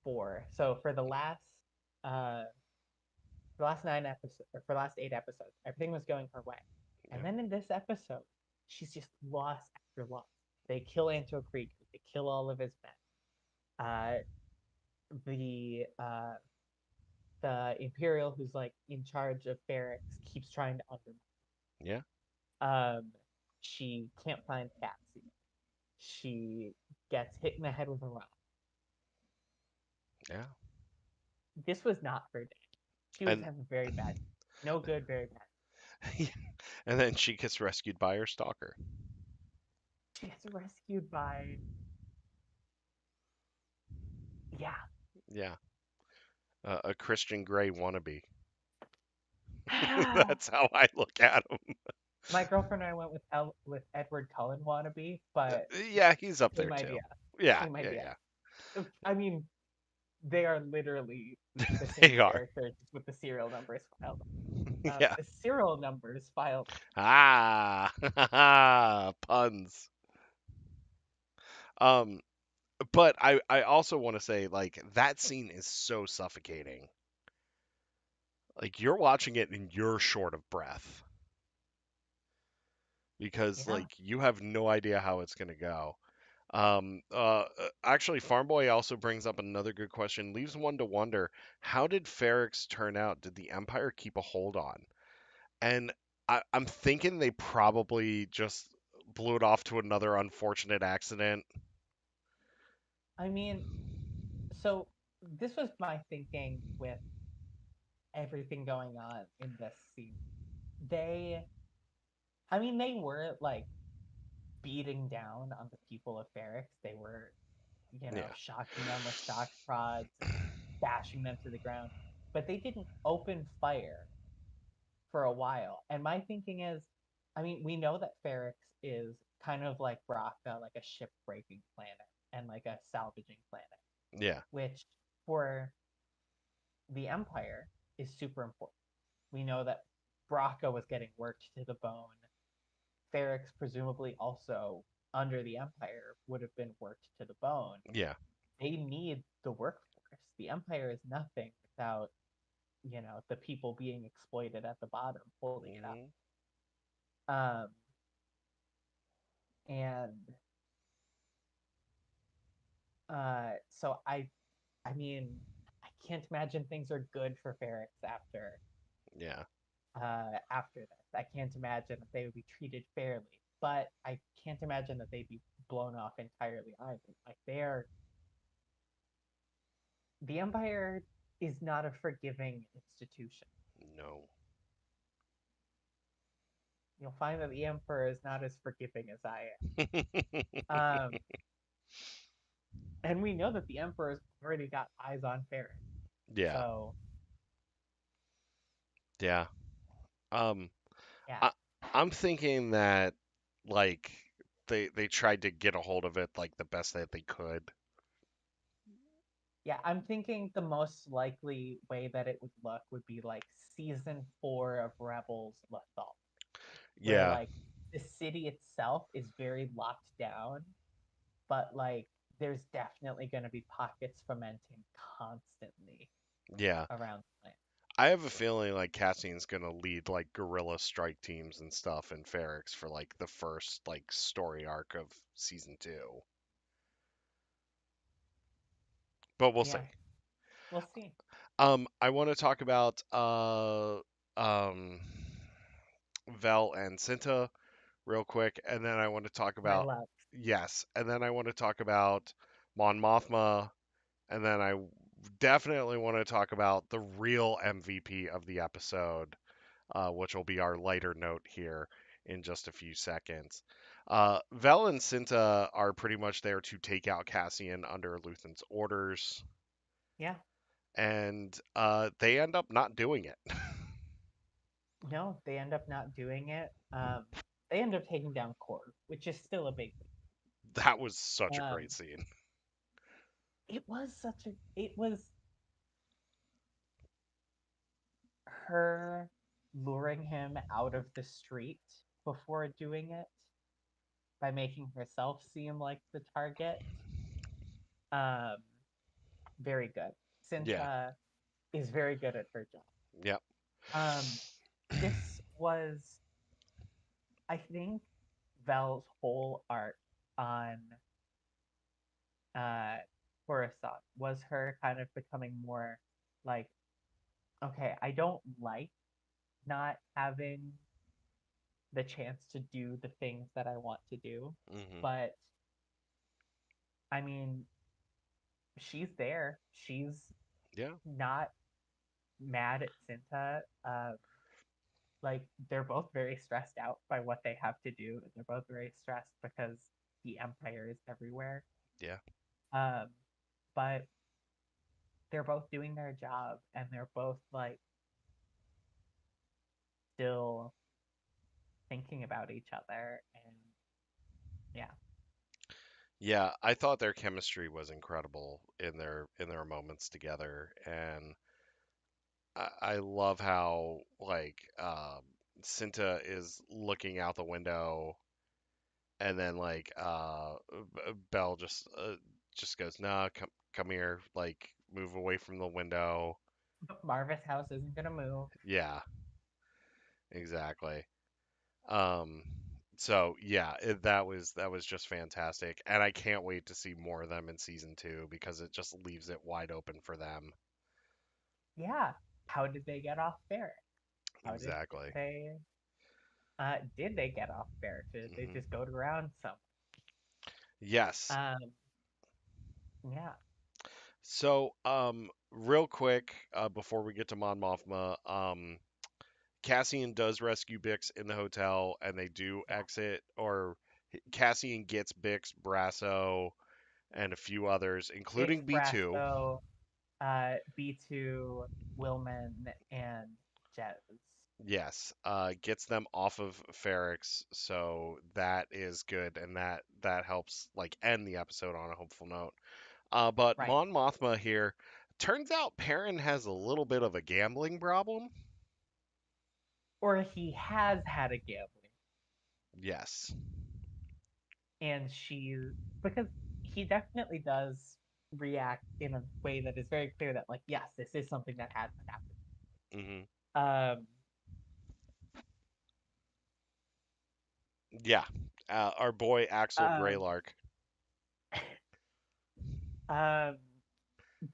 4. So uh, for the last 9 episodes, or for the last 8 episodes, everything was going her way. And Yeah. then in this episode, she's just loss after loss. They kill Anto Krieger. They kill all of his men. The Imperial, who's like in charge of barracks, keeps trying to undermine. Yeah. She can't find Patsy. She gets hit in the head with a rock. Yeah. This was not her day. She was And having very bad, no good, very bad. and then she gets rescued by her stalker. She gets rescued by, yeah. Yeah. A Christian Grey wannabe. That's how I look at him. My girlfriend and I went with Edward Cullen wannabe, but Yeah, he's up there same too. idea. Yeah, She might yeah, be. yeah. I mean, they are literally the same They are. character, just with the serial numbers filed. Yeah. The serial numbers filed. Ah, puns. Um, but I also want to say like that scene is so suffocating. Like you're watching it and you're short of breath because Yeah, like you have no idea how it's gonna go. Actually, Farm Boy also brings up another good question. Leaves one to wonder: how did Ferrex turn out? Did the Empire keep a hold on? And I'm thinking they probably just blew it off to another unfortunate accident. I mean, so this was my thinking with everything going on in this scene. They, I mean, they were like beating down on the people of Ferrix. They were, Yeah, shocking them with shock prods and bashing them to the ground, but they didn't open fire for a while. And my thinking is, I mean, we know that Ferrix is kind of like Bracca, like a ship breaking planet and like a salvaging planet, yeah, which for the Empire is super important. We know that Bracca was getting worked to the bone. Ferrix, presumably also under the Empire, would have been worked to the bone. yeah. They need the workforce. The Empire is nothing without, the people being exploited at the bottom holding it up. Hmm. Um, and so I mean, I can't imagine things are good for Ferrix Yeah. after this. I can't imagine that they would be treated fairly, but I can't imagine that they'd be blown off entirely either. Like the Empire is not a forgiving institution. No. You'll find that the Emperor is not as forgiving as I am. And we know that the Emperor's already got eyes on Ferrix. Yeah. So Yeah. Um, yeah, I I'm thinking that like they tried to get a hold of it like the best that they could. yeah, I'm thinking the most likely way that it would look would be like season 4 of Rebels Lothal, where Yeah. like the city itself is very locked down, but like there's definitely going to be pockets fermenting constantly Yeah. around the planet. I have a feeling like Cassian's gonna lead like guerrilla strike teams and stuff in Ferrix for like the first like story arc of season 2. But we'll Yeah, see. we'll see. I want to talk about um Vel and Cinta real quick, and then I want to talk My about love. yes, and then I want to talk about Mon Mothma, and then I definitely want to talk about the real MVP of the episode, which will be our lighter note here in just a few seconds. Vel and Cinta are pretty much there to take out Cassian under Luthen's orders, Yeah, and they end up not doing it. no, they end up not doing it. They end up taking down Korg, which is still a big That was such a deal. great scene. It was her luring him out of the street before doing it by making herself seem like the target. Um, very good. Yeah, Cinta is very good at her job. yep, Um, this was, I think, Vel's whole arc on uh, Coruscant was her kind of becoming more like, okay, I don't like not having the chance to do the things that I want to do, hmm, but I mean, she's there. She's yeah, not mad at Cinta. Like they're both very stressed out by what they have to do. They're both very stressed because the Empire is everywhere. yeah, Um, but they're both doing their job, and they're both like still thinking about each other. And yeah, Yeah, I thought their chemistry was incredible in their moments together, and I love how like Cinta is looking out the window, and then like Belle just goes, "Nah, come here, like move away from the window." Marvis house isn't gonna move. Yeah, exactly. Um, so yeah, that was just fantastic, and I can't wait to see more of them in season two because it just leaves it wide open for them. Yeah. How did they get off Barrett? How Exactly. did they get off Barrett? Did they Hmm. just go around some? Yes. Yeah. So, real quick, before we get to Mon Mothma, Cassian does rescue Bix in the hotel, and they do Yeah. exit, or Cassian gets Bix, Brasso, and a few others, Bix including B2. Brasso, B2, Willman, and Jez. Yes, gets them off of Ferrix, so that is good, and that helps like end the episode on a hopeful note. But Right. Mon Mothma here, turns out Perrin has a little bit of a gambling problem. Or he has had a gambling, Yes. and she, because he definitely does react in a way that is very clear that, like, yes, this is something that has Hmm. happened. Yeah. Our boy Axel Um, Greylark. um,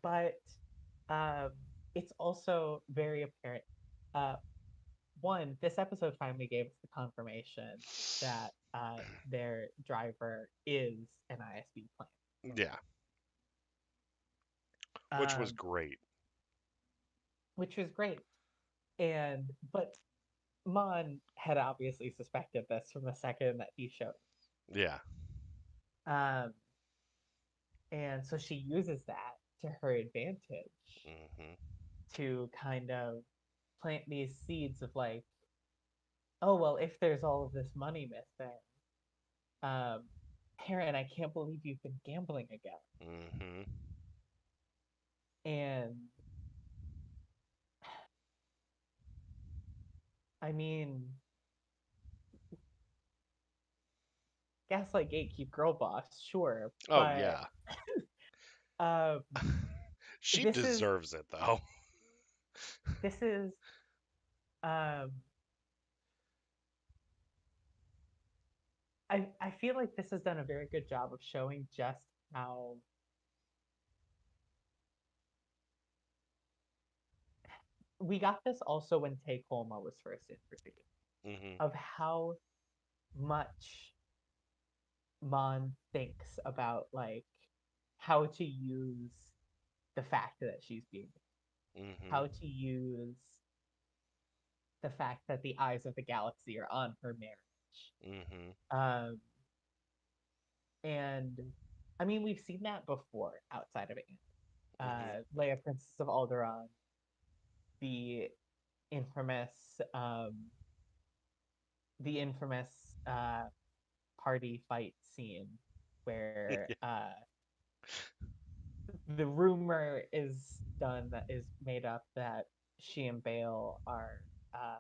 but um, it's also very apparent. Uh, one, this episode finally gave us the confirmation that their driver is an ISB Yeah, which plant, was great. which was great. And but Mon had obviously suspected this from the second that he showed. Yeah. Um, and so she uses that to her advantage Hmm. to kind of plant these seeds of like, oh well, if there's all of this money missing, um, Perrin, I can't believe you've been gambling again. Hmm. And I mean, gaslight gatekeep girl boss, sure, Oh but yeah. um, She this is deserves it though. this is um, I feel like this has done a very good job of showing just how we got this also when Take Homa was first introduced, Hmm. of how much Mon thinks about like how to use the fact that she's being, Hmm. how to use the fact that the eyes of the galaxy are on her marriage. Hmm. Um, and I mean, we've seen that before outside of it. Hmm. Leia, Princess of Alderaan, the infamous, um, the infamous party fight scene where the rumor is done that is made up that she and Bale uh,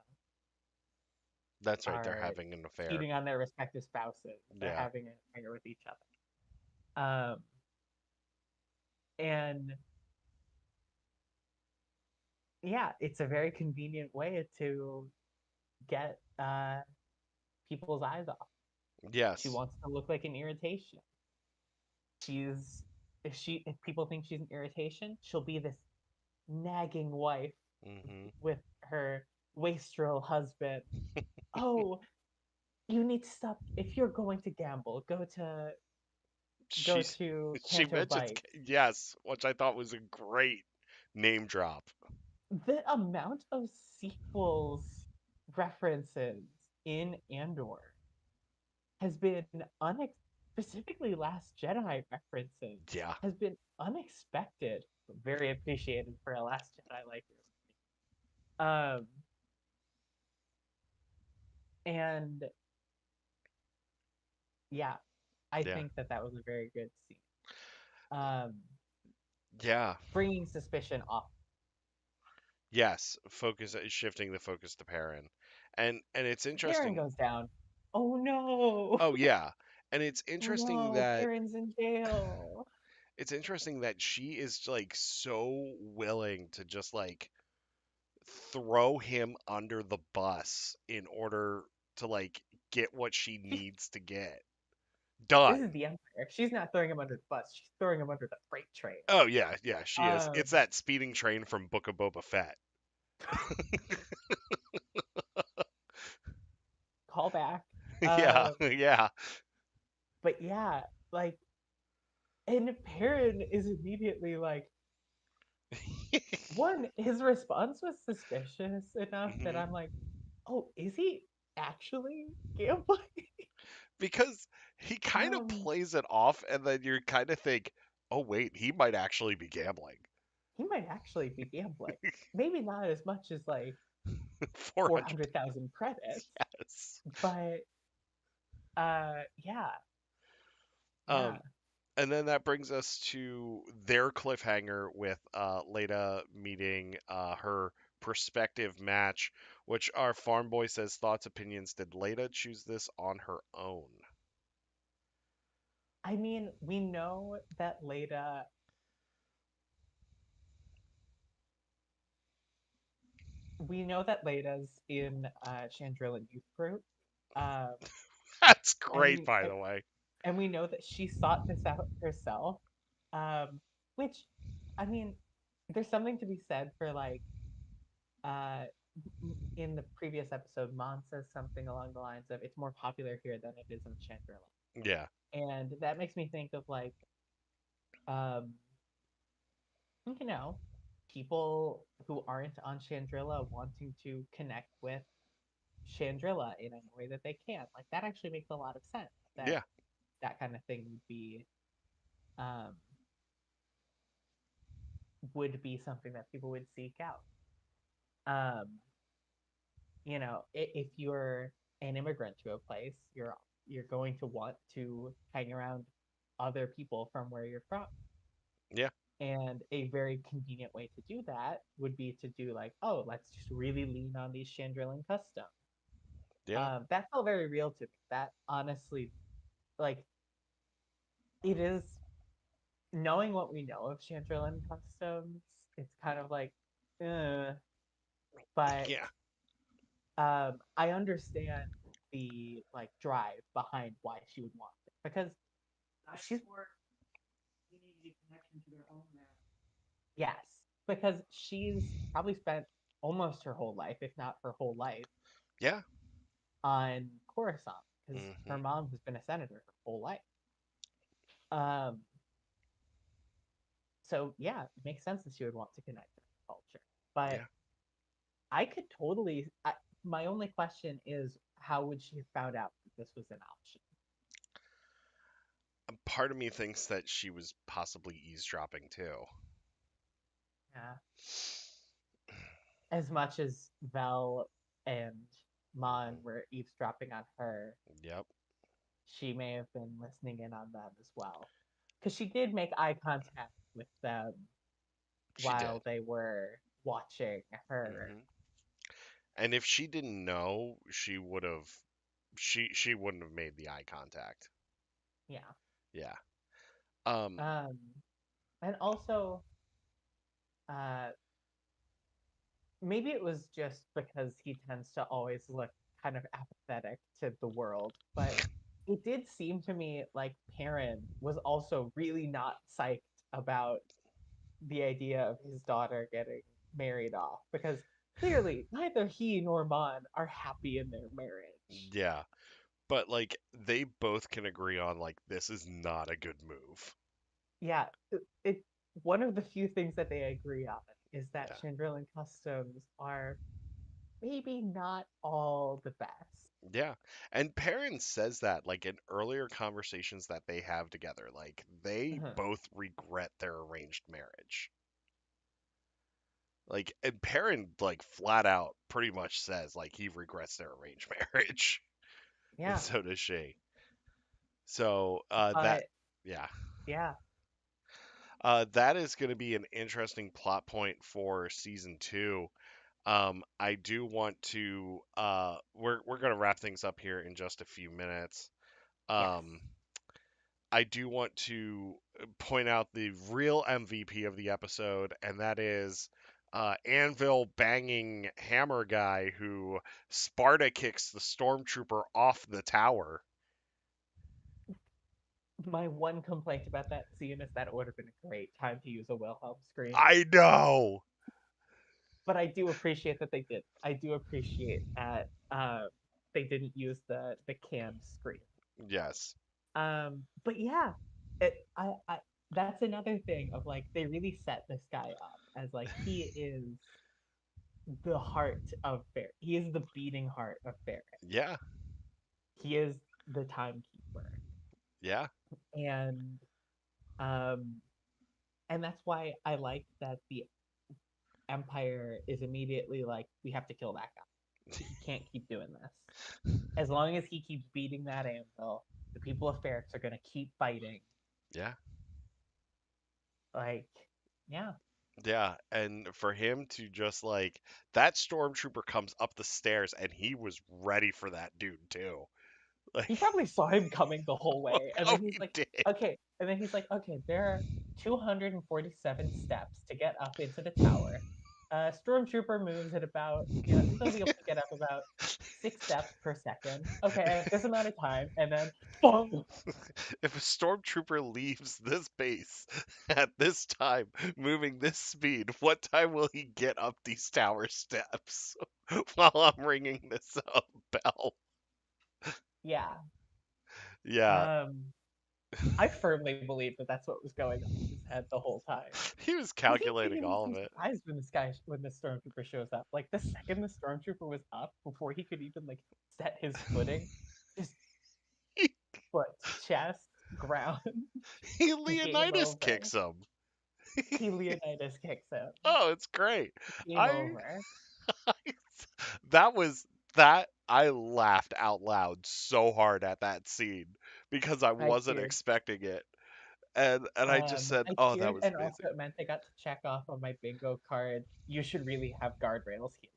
That's right. They're are having an affair. cheating on their respective spouses. They're Yeah. having an affair with each other. And yeah, it's a very convenient way to get people's eyes off. She Yes. wants to look like an irritation. She's if people think she's an irritation, she'll be this nagging wife Hmm. with her wastrel husband. Oh, you need to stop. If you're going to gamble, go She's to she Canto mentions Bight. yes, which I thought was a great name drop. The amount of sequels references in Andor has been specifically Last Jedi references Yeah. has been unexpected, but very appreciated for a Last Jedi like this. Um, and yeah, I Yeah. think that that was a very good scene. Um, Yeah. Bringing suspicion off. Yes. Focus shifting the focus to Perrin. And it's Perrin interesting. goes down. Oh no! Oh yeah. And Oh no! Perrin's in jail. it's interesting that she is like so willing to just like throw him under the bus in order to like get what she She's, needs to get this is done. the Empire. She's not throwing him under the bus. She's throwing him under the freight train. Oh yeah, yeah, she is. Um, It's that speeding train from Book of Boba Fett. Call back. Yeah, Um, yeah. but yeah, like, and Perrin is immediately like, one, his response was suspicious enough that Mhm. I'm like, oh, is he actually gambling? Because he kind of Um, plays it off, and then you kind of think, oh wait, he might actually be gambling. he might actually be gambling. Maybe not as much as like 400. 400,000 credits, Yes. but yeah, yeah. Um, and then that brings us to their cliffhanger with Leda meeting her prospective match, which our farm boy says thoughts, opinions. Did Leda choose this on her own? I mean, we know that Leda's in Chandrila Youth Group, um, That's great, and by the way. and we know that she sought this out herself. Which, I mean, there's something to be said for like uh, in the previous episode, Mon says something along the lines of, "It's more popular here than it is in Chandrila," Yeah, and that makes me think of like um, you know, people who aren't on Chandrila wanting to connect with Chandrilla in any way that they can. Like that actually makes a lot of sense. That yeah, that kind of thing um, would be something that people would seek out. Um, if you're an immigrant to a place, you're going to want to hang around other people from where you're from. yeah, And a very convenient way to do that would be to do like, oh, let's just really lean on these Chandrillan customs. yeah, That felt very real to me. That honestly, like, it is knowing what we know of Chandrillan customs. It's kind of like, uh, but yeah, I understand the like drive behind why she would want it because she's yes, because she's probably spent almost her whole life, if not her whole life, yeah. on Coruscant because her Hmm. mom has been a senator her whole life. Um, so yeah, it makes sense that she would want to connect to her culture. But Yeah. I could totally. My only question is, how would she have found out that this was an option? Part of me thinks that she was possibly eavesdropping too. Yeah. As much as Vel and Mon were eavesdropping on her, Yep, she may have been listening in on them as well. Because she did make eye contact with them she did. while they were watching her. Hmm. And if she didn't know, she would have. She wouldn't have made the eye contact. Yeah. Yeah. Um. Um, and also, uh, maybe it was just because he tends to always look kind of apathetic to the world, but it did seem to me like Perrin was also really not psyched about the idea of his daughter getting married off because clearly neither he nor Mon are happy in their marriage. Yeah. But like they both can agree on like this is not a good move. Yeah, it one of the few things that they agree on is that Yeah. Chandrillan customs are maybe not all the best. Yeah. And Perrin says that like in earlier conversations that they have together, like they Uh-huh. both regret their arranged marriage. Like and Perrin like flat out pretty much says like he regrets their arranged marriage. And Yeah. so does she. So that But yeah, yeah, that is going to be an interesting plot point for season two. I do want to we're gonna wrap things up here in just a few minutes. yes. Um, I do want to point out the real MVP of the episode, and that is Anvil banging hammer guy who Sparta kicks the stormtrooper off the tower. My one complaint about that scene is that it would have been a great time to use a Wilhelm scream. I know. But I do appreciate that they did. I do appreciate that they didn't use the canned scream. Yes. But yeah, I that's another thing of like they really set this guy up as like he is the heart of Fair. He is the beating heart of Fair. Yeah. He is the timekeeper, Yeah. and um, and that's why I like that the Empire is immediately like, we have to kill that guy. He can't keep doing this. As long as he keeps beating that anvil, the people of Ferrix are gonna keep fighting. Yeah. Like, yeah, Yeah. And for him to just like that stormtrooper comes up the stairs and he was ready for that dude too. Like, he probably saw him coming the whole oh way, and no, then he's he like, did. okay, and then he's like, okay, there are 247 steps to get up into the tower. Stormtrooper moves at about, he'll be able to get up about 6 steps per second. Okay, at this amount of time, and then boom. If a stormtrooper leaves this base at this time, moving this speed, what time will he get up these tower steps while I'm ringing this bell? Yeah. Yeah, Um, I firmly believe that that's what was going on in his head the whole time. he was Because he wouldn't calculating even all of be it. surprised when when the stormtrooper shows up. Like the second the stormtrooper was up, before he could even like set his footing, just He, foot, chest, ground, he game Leonidas over. kicks him. He Leonidas kicks him. Oh, it's great. Game I over. that was that I laughed out loud so hard at that scene because I I wasn't cheered. expecting it. And I just said, I "Oh, that cheered, was and also amazing." it meant I got to check off on my bingo card. You should really have guardrails here.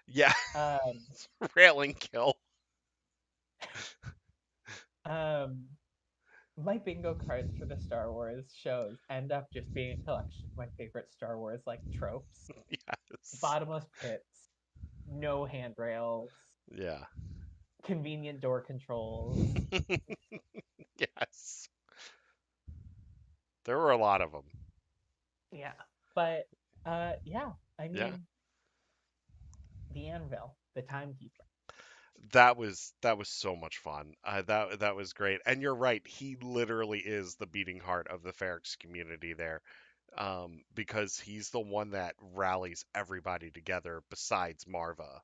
Yeah, Um, railing kill. um, my bingo cards for the Star Wars shows end up just being a collection of my favorite Star Wars like tropes. Yes. Bottomless pits, no handrails, Yeah. convenient door controls. Yes. There were a lot of them. Yeah. But yeah, I Yeah. mean the anvil, the timekeeper. That was so much fun. That was great. And you're right. He literally is the beating heart of the Ferrex community there, because he's the one that rallies everybody together besides Marva.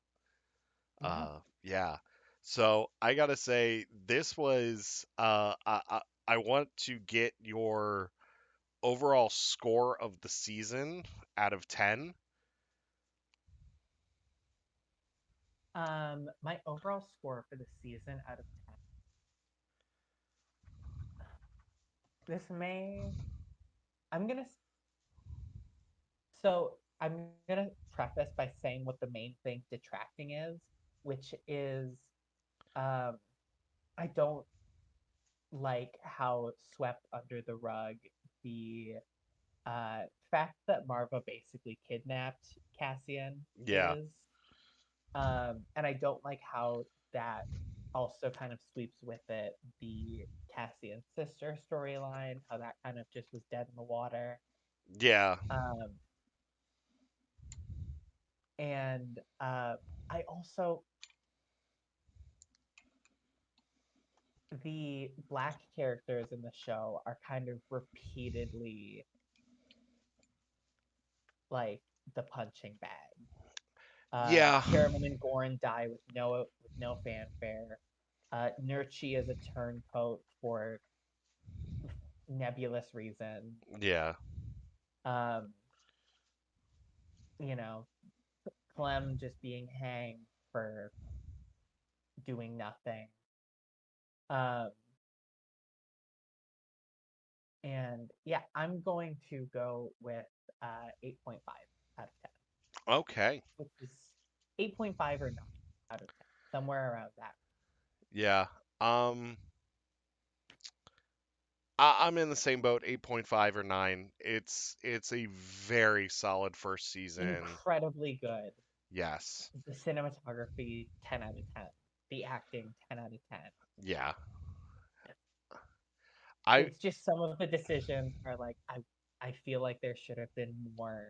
Yeah. Yeah. So I gotta say, this was. I want to get your overall score of the season out of 10. My overall score for the season out of 10. This may I'm gonna So I'm gonna preface by saying what the main thing detracting is, which is um, I don't like how swept under the rug the fact that Marva basically kidnapped Cassian Yeah. is, and I don't like how that also kind of sweeps with it the Cassian sister storyline, how that kind of just was dead in the water. Yeah. Um, and I also the black characters in the show are kind of repeatedly like the punching bag. Yeah. Caravan and Goran die with no fanfare. Nurchi is a turncoat for nebulous reasons. Yeah. Um, you know, Clem just being hanged for doing nothing. Um, And yeah, I'm going to go with 8.5 out of 10, Okay. which is 8.5 or 9 out of 10, somewhere around that. Yeah. Um, I'm in the same boat, 8.5 or 9. It's a very solid first season. Incredibly good. Yes. The cinematography, 10 out of 10. The acting, 10 out of 10. Yeah. I It's just some of the decisions are like, I feel like there should have been more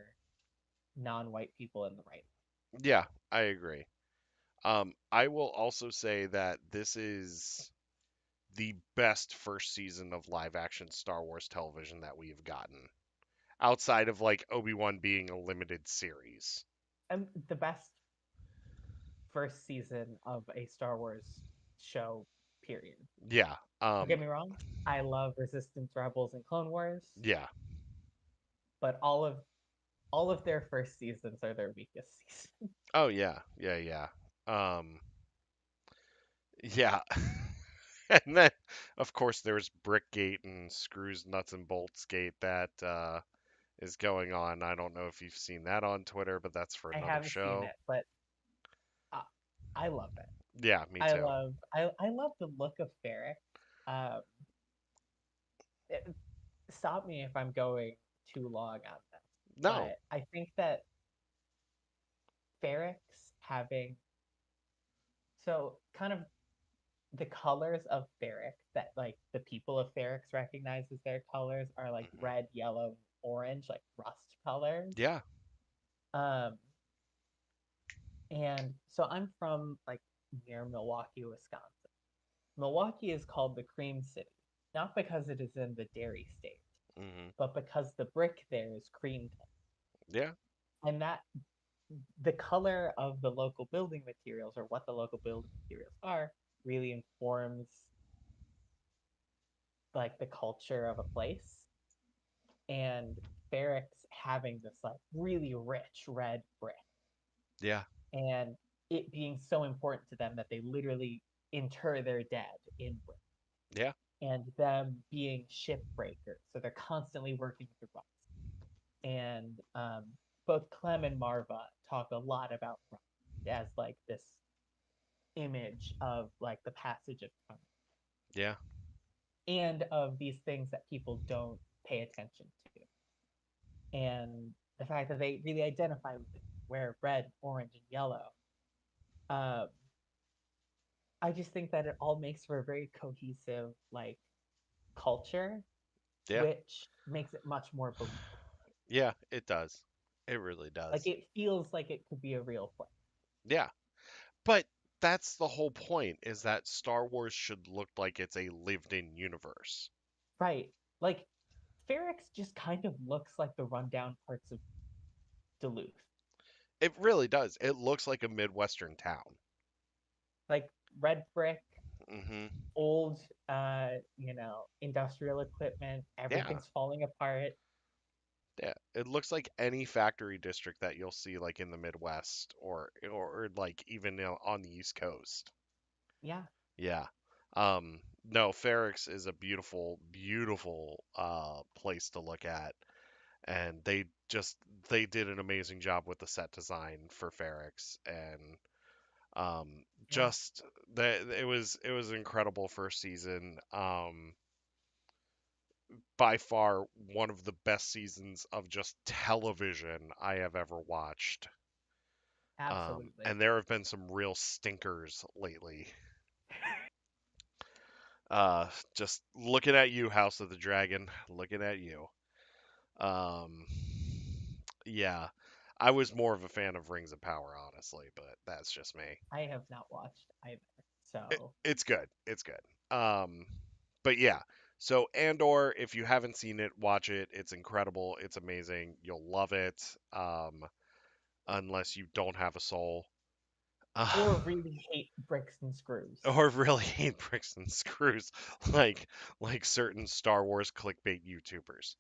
non-white people in the right. yeah, I agree. I will also say that this is the best first season of live action Star Wars television that we've gotten. Outside of like Obi-Wan being a limited series. And the best first season of a Star Wars show, period. Yeah. Don't get me wrong, I love Resistance, Rebels, and Clone Wars, Yeah. but all of their first seasons are their weakest seasons. Oh yeah. Yeah, yeah. Um yeah. And then of course there's Brickgate and Screws Nuts and Bolts Gate that is going on. I don't know if you've seen that on Twitter, but that's for I another haven't seen show. it, but I, I love it. Yeah, me I too. love I love the look of Ferric. Um, it, Stop me if I'm going too long on this, No. but I think that Ferric's having so kind of the colors of Ferric that like the people of Ferric's recognize as their colors are like Hmm. red, yellow, orange, like rust colors. Yeah. Um, and so I'm from like near Milwaukee, Wisconsin. Milwaukee is called the Cream City, not because it is in the dairy state, Hmm. but because the brick there is cream tint. Yeah. And that the color of the local building materials or what the local building materials are really informs like the culture of a place. And Barracks having this like really rich red brick Yeah. and it being so important to them that they literally inter their dead in brick Yeah. and them being ship breakers. So they're constantly working with the rust. And both Clem and Marva talk a lot about rust as like this image of like the passage of time Yeah. and of these things that people don't pay attention to. And the fact that they really identify with it, wear red, orange, and yellow. Um, I just think that it all makes for a very cohesive like culture, Yeah. which makes it much more believable. Yeah, it does. It really Like does. it feels like it could be a real place. Yeah. But that's the whole point is that Star Wars should look like it's a lived-in universe. Right. Like Ferrix just kind of looks like the rundown parts of Duluth. It really does. It looks like a Midwestern town. Like red brick, Hmm. old industrial equipment, Yeah. everything's falling apart. Yeah. It looks like any factory district that you'll see like in the Midwest or like even on the East Coast. Yeah, Yeah. No, Ferrix is a beautiful, beautiful place to look at. And they did an amazing job with the set design for Ferrix and yeah, just that it was an incredible first season. By far one of the best seasons of just television I have ever watched. absolutely. And there have been some real stinkers lately. Just looking at you, House of the Dragon, looking at you. Um, yeah, I was more of a fan of Rings of Power, honestly, but that's just me. I have not watched either. It, So, it's good. It's good. Um, but yeah. So Andor, if you haven't seen it, watch it. It's incredible. It's amazing. You'll love it. Unless you don't have a soul. or really hate bricks and screws. Or really hate bricks and screws, like like certain Star Wars clickbait YouTubers.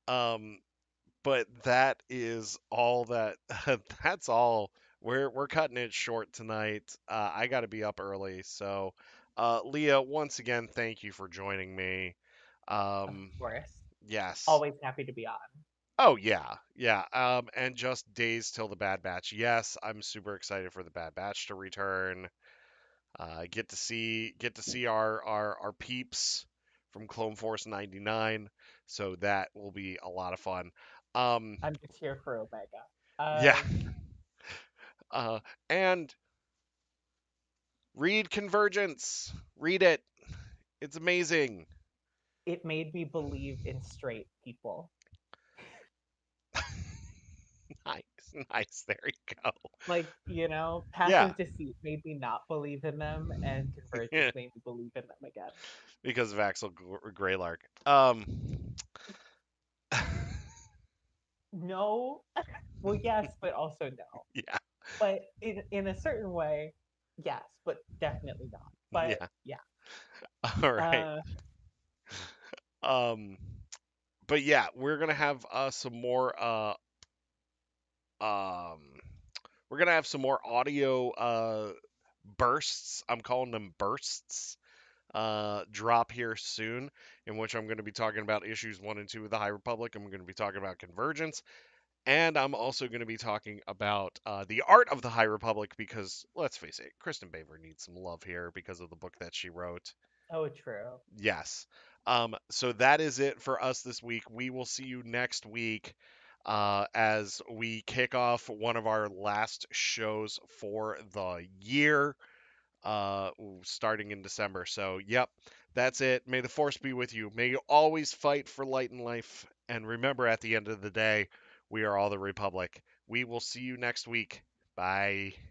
Um, but that is all that that's all. We're cutting it short tonight. I got to be up early, so Leah, once again, thank you for joining me. Of Um, course. Yes. Always happy to be on. Oh yeah, yeah. And just days till the Bad Batch. Yes, I'm super excited for the Bad Batch to return. Get to see our peeps from Clone Force 99. So that will be a lot of fun. Um, I'm just here for Omega. yeah. Um, And read Convergence. Read it. It's amazing. it made me believe in straight people. Nice, nice. There you go. Like, Yeah, passive deceit made me not believe in them, and convergence made me believe in them again. because of Axel Greylark. No, well, yes, but also no. Yeah, But in a certain way, yes, but definitely not. But yeah. yeah, All right. uh, Um, but yeah, we're gonna have um, we're gonna have some more audio bursts. I'm calling them bursts. Drop here soon, in which I'm going to be talking about issues 1 and 2 of the High Republic. I'm going to be talking about Convergence, and I'm also going to be talking about the art of the High Republic because, let's face it, Kristen Baver needs some love here because of the book that she wrote. oh, true. Yes. So that is it for us this week. We will see you next week as we kick off one of our last shows for the year, starting in December. So, yep, that's it. May the force be with you. May you always fight for light and life. And remember, at the end of the day, we are all the Republic. We will see you next week. Bye.